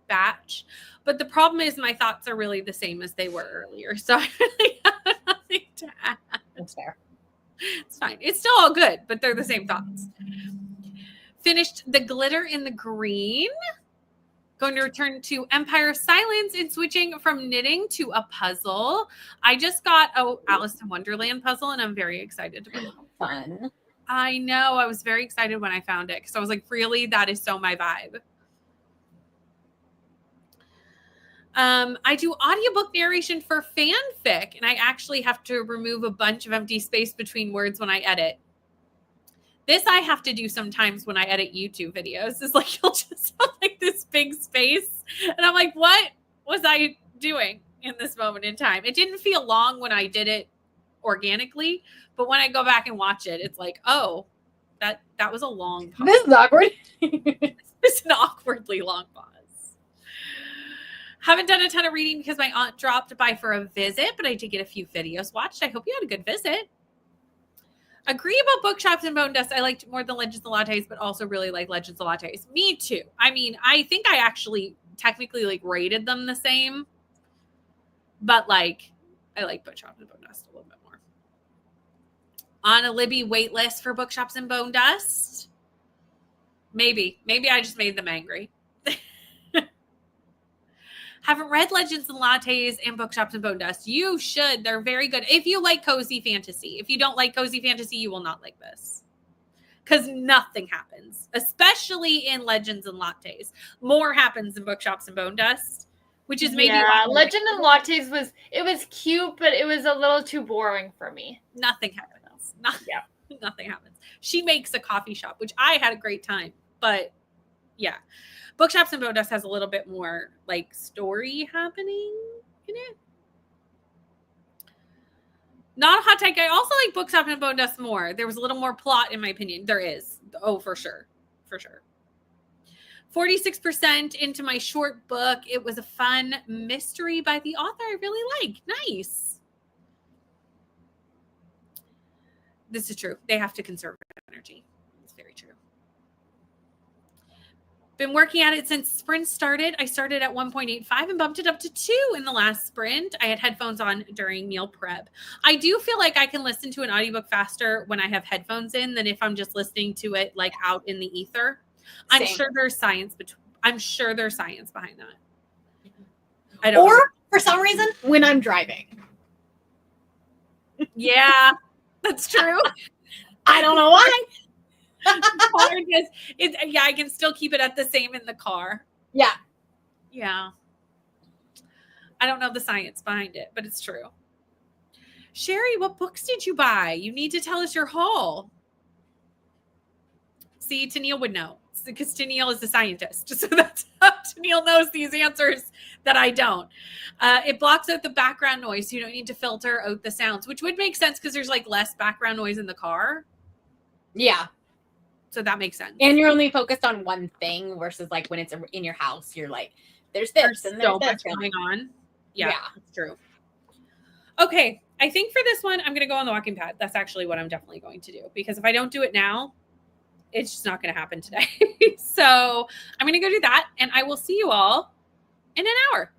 A: batch. But the problem is my thoughts are really the same as they were earlier. So I really have nothing to add.
E: That's fair.
A: It's fine. It's still all good, but they're the same thoughts. Finished The Glitter in the Green. Going to return to Empire of Silence and switching from knitting to a puzzle. I just got a Alice in Wonderland puzzle, and I'm very excited to put it.
E: Fun.
A: I know. I was very excited when I found it because I was like, really, that is so my vibe. I do audiobook narration for fanfic, and I actually have to remove a bunch of empty space between words when I edit. This I have to do sometimes when I edit YouTube videos. It's like you'll just have like this big space, and I'm like, what was I doing in this moment in time? It didn't feel long when I did it organically, but when I go back and watch it, it's like, oh, that was a long pause.
E: This is awkward.
A: It's an awkwardly long pause. Haven't done a ton of reading because my aunt dropped by for a visit, but I did get a few videos watched. I hope you had a good visit. Agree about Bookshops and Bone Dust. I liked more than Legends and Lattes, but also really like Legends and Lattes. Me too. I mean, I think I actually technically like rated them the same, but like I like Bookshops and Bone Dust a little bit more. On a Libby wait list for Bookshops and Bone Dust. Maybe I just made them angry. Haven't read Legends and Lattes and Bookshops and Bone Dust. You should. They're very good. If you like cozy fantasy. If you don't like cozy fantasy, you will not like this. Because nothing happens. Especially in Legends and Lattes. More happens in Bookshops and Bone Dust. Which is maybe
B: why Legend and Lattes was cute, but it was a little too boring for me.
A: Nothing happens. Nothing happens. She makes a coffee shop, which I had a great time. But yeah. Bookshops and Bone Dust has a little bit more like story happening in it. Not a hot take. I also like Bookshops and Bone Dust more. There was a little more plot in my opinion. There is. Oh, for sure. For sure. 46% into my short book. It was a fun mystery by the author I really like. Nice. This is true. They have to conserve energy. It's very true. Been working at it since sprint started. I started at 1.85 and bumped it up to 2 in the last sprint. I had headphones on during meal prep. I do feel like I can listen to an audiobook faster when I have headphones in than if I'm just listening to it like out in the ether. I'm sure there's science behind that. I don't know.
E: For some reason, when I'm driving.
A: Yeah, that's true.
E: I don't know why.
A: I can still keep it at the same in the car.
E: Yeah.
A: I don't know the science behind it, but it's true. Sherry, what books did you buy? You need to tell us your haul. See, Tennille would know because Tennille is a scientist. So that's how Tennille knows these answers that I don't. It blocks out the background noise. So you don't need to filter out the sounds, which would make sense because there's like less background noise in the car.
E: Yeah.
A: So that makes sense.
E: And you're only focused on one thing versus like when it's in your house, you're like, there's this and there's
A: so
E: this
A: much going on. Yeah, that's true. Okay. I think for this one, I'm going to go on the walking pad. That's actually what I'm definitely going to do because if I don't do it now, it's just not going to happen today. So I'm going to go do that and I will see you all in an hour.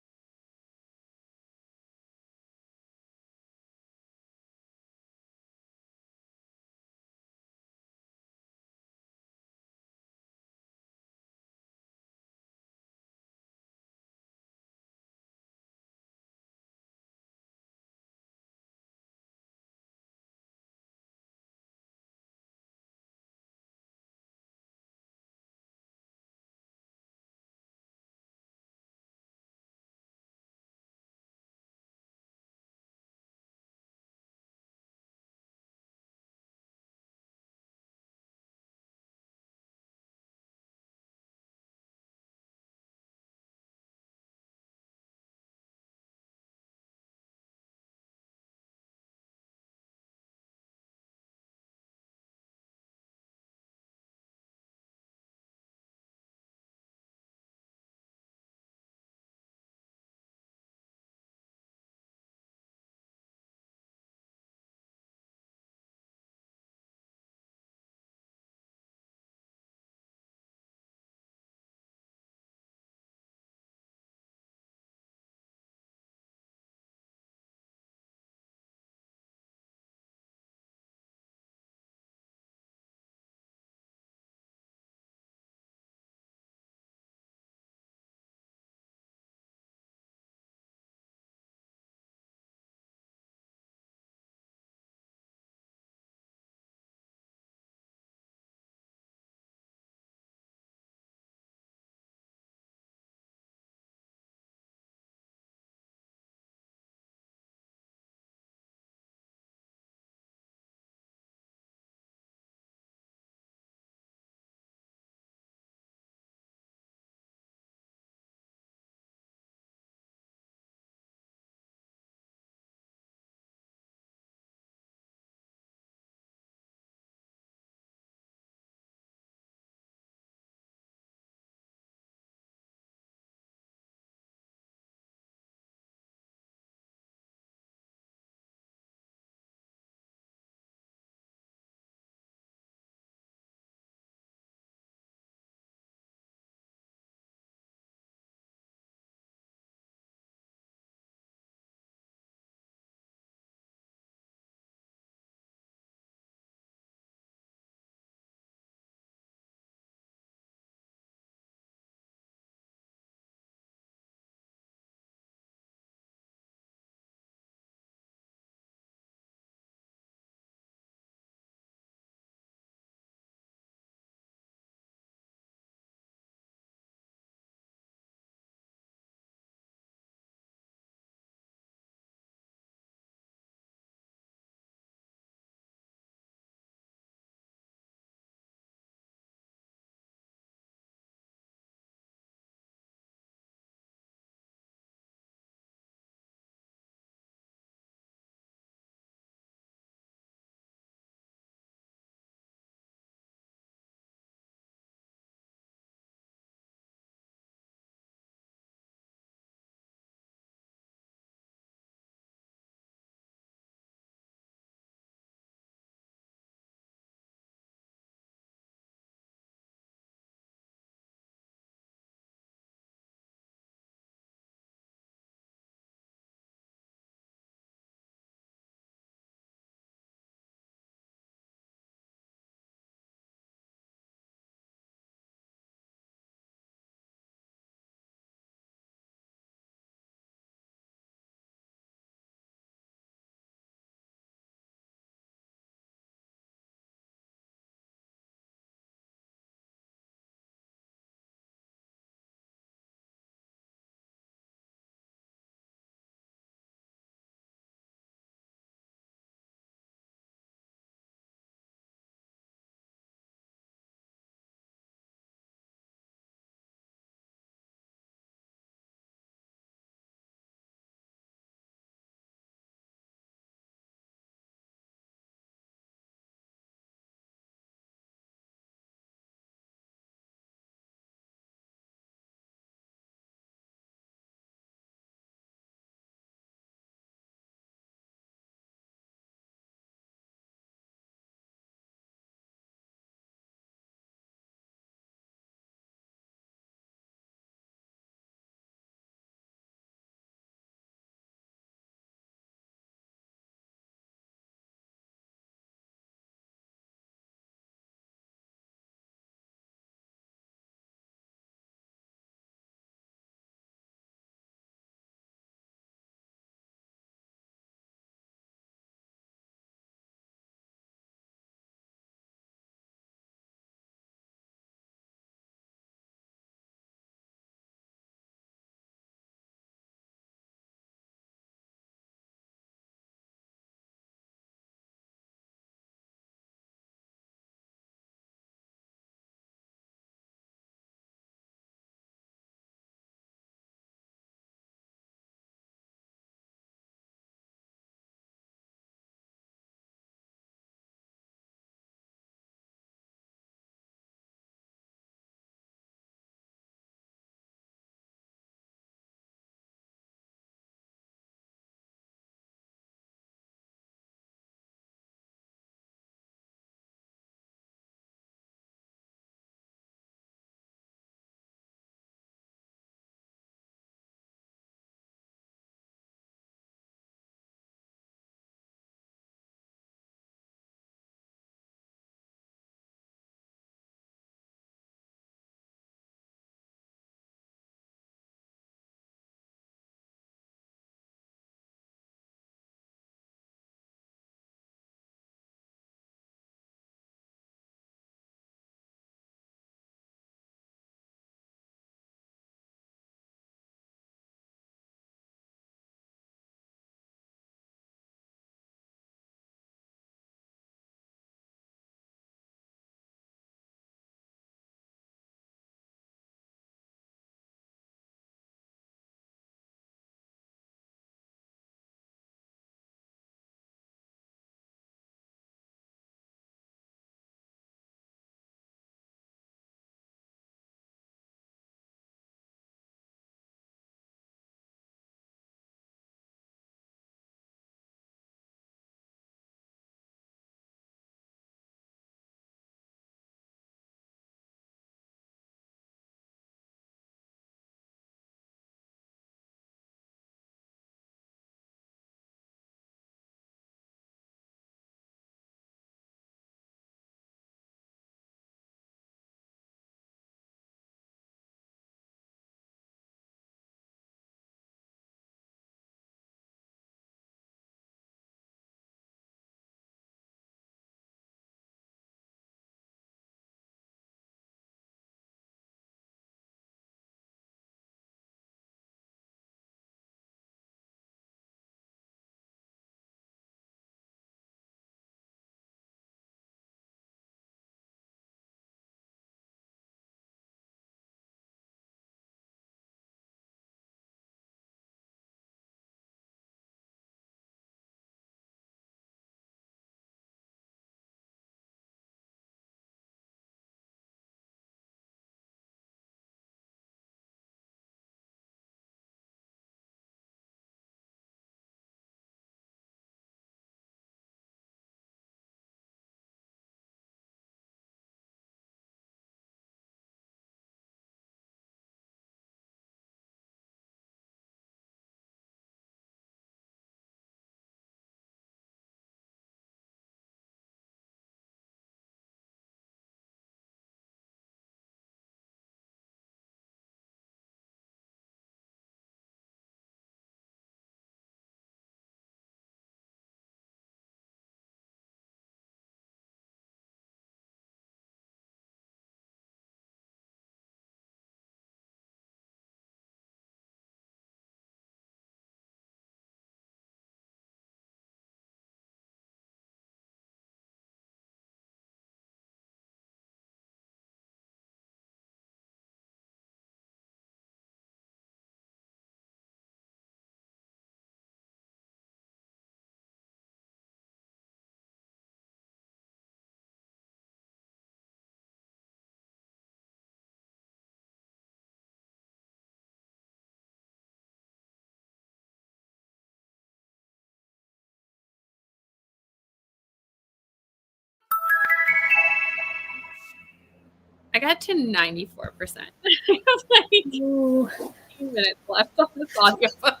A: I got to 94%. I was like,
C: Ooh.
A: 15 minutes left on this audiobook.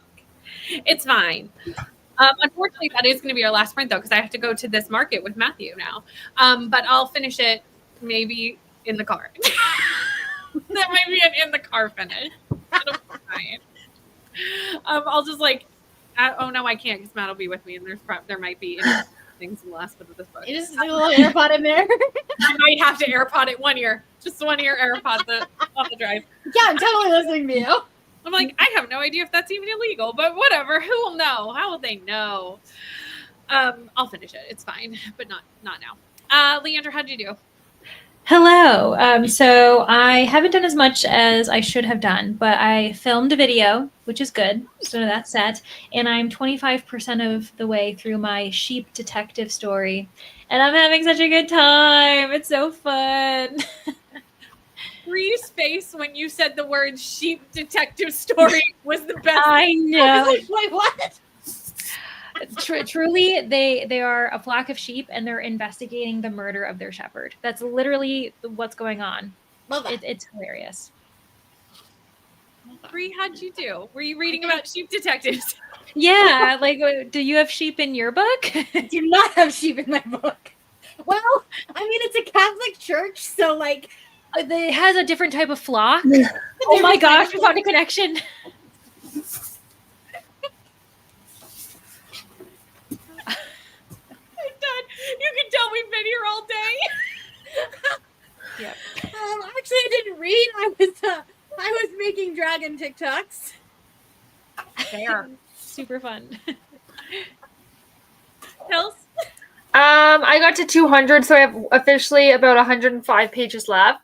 A: It's fine. Unfortunately, that is going to be our last sprint, though, because I have to go to this market with Matthew now. But I'll finish it maybe in the car. That might be an in the car finish. It'll be fine. I'll just like, oh no, I can't because Matt will be with me, and there might be things in the last bit of this book.
E: You just stick a little AirPod in there.
A: I might have to AirPod it 1 ear, just 1 ear AirPod on the drive.
E: Yeah, I'm totally listening to you.
A: I'm like, I have no idea if that's even illegal, but whatever. Who will know? How will they know? I'll finish it. It's fine, but not now. Leandra, how'd you do?
C: Hello. So I haven't done as much as I should have done, but I filmed a video, which is good. So that's set. And I'm 25% of the way through my sheep detective story. And I'm having such a good time. It's so fun.
A: Bree's face when you said the word sheep detective story was the best.
C: I know.
E: Wait, what?
C: Truly, they are a flock of sheep, and they're investigating the murder of their shepherd. That's literally what's going on.
E: Love that.
C: It's hilarious.
A: Bree, how'd you do? Were you reading about sheep detectives?
C: Yeah, like, do you have sheep in your book?
E: I do not have sheep in my book. Well, I mean, it's a Catholic church, so like,
C: It has a different type of flock. Oh my gosh, we found a connection.
A: You can tell we've been here all day.
C: Yep.
E: Actually, I didn't read. I was making dragon TikToks.
A: Fair.
C: Super fun.
A: Kels?
B: I got to 200, so I have officially about 105 pages left.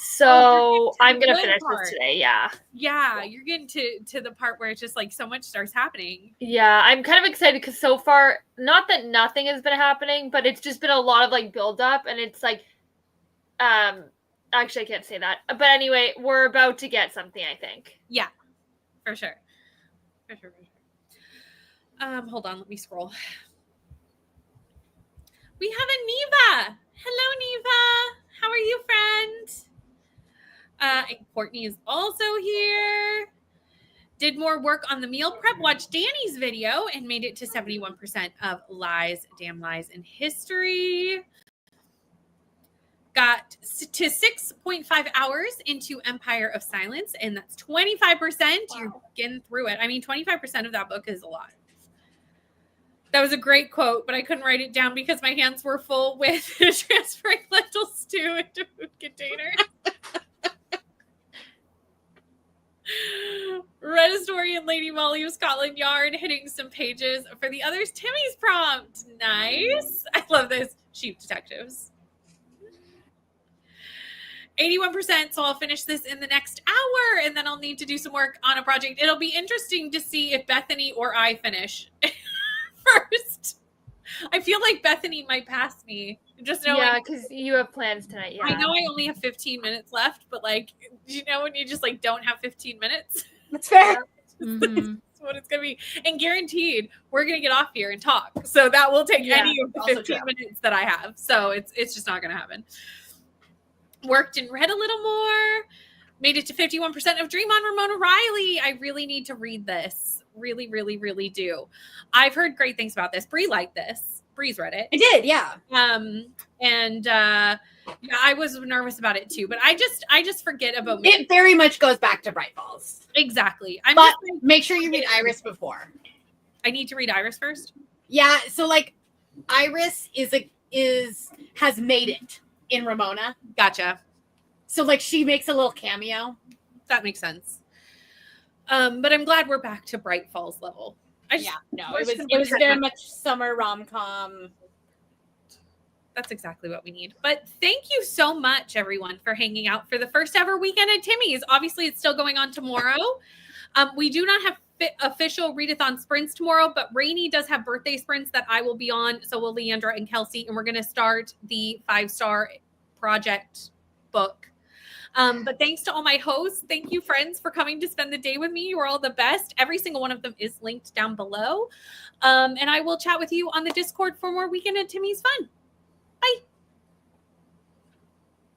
B: So I'm gonna finish this today.
A: Yeah, you're getting to the part where it's just like so much starts happening.
B: Yeah, I'm kind of excited because so far, not that nothing has been happening, but it's just been a lot of like build up, and it's like, actually I can't say that, but anyway, we're about to get something, I think.
A: Yeah, for sure. Hold on, let me scroll. We have a Neva. Hello, Neva. How are you, friend? And Courtney is also here. Did more work on the meal prep. Watched Danny's video and made it to 71% of lies, damn lies in history. Got to 6.5 hours into Empire of Silence, and that's 25%. Wow. You're getting through it. I mean, 25% of that book is a lot. That was a great quote, but I couldn't write it down because my hands were full with transferring lentil stew into food containers. Readathon and Lady Molly of Scotland Yard hitting some pages for the others. Timmy's prompt. Nice. I love this. Sheep detectives. 81%, so I'll finish this in the next hour, and then I'll need to do some work on a project. It'll be interesting to see if Bethany or I finish first. I feel like Bethany might pass me. Just knowing,
B: yeah, because you have plans tonight. Yeah,
A: I know I only have 15 minutes left, but like, you know, when you just like don't have 15 minutes,
E: that's fair.
C: Mm-hmm.
A: That's what it's gonna be, and guaranteed we're gonna get off here and talk. So that will take any of the 15 minutes that I have. So it's just not gonna happen. Worked and read a little more. Made it to 51% of Dream on Ramona Riley. I really need to read this. Really, really, really do. I've heard great things about this. Bree liked this. Bree's read it.
E: I did, yeah.
A: Yeah, I was nervous about it too, but I just forget about me.
E: It very much goes back to Bright Falls.
A: Exactly.
E: But make sure you read Iris before.
A: I need to read Iris first.
E: Yeah, so like Iris has made it in Ramona.
A: Gotcha.
E: So like she makes a little cameo.
A: That makes sense. But I'm glad we're back to Bright Falls level.
E: It was very much summer rom-com.
A: That's exactly what we need. But thank you so much, everyone, for hanging out for the first ever weekend at Timmy's. Obviously, it's still going on tomorrow. We do not have official Readathon sprints tomorrow, but Rainey does have birthday sprints that I will be on. So will Leandra and Kelsey, and we're going to start the 5-star project book. But thanks to all my hosts. Thank you, friends, for coming to spend the day with me. You are all the best. Every single one of them is linked down below. And I will chat with you on the Discord for more Weekend at Timmy's fun.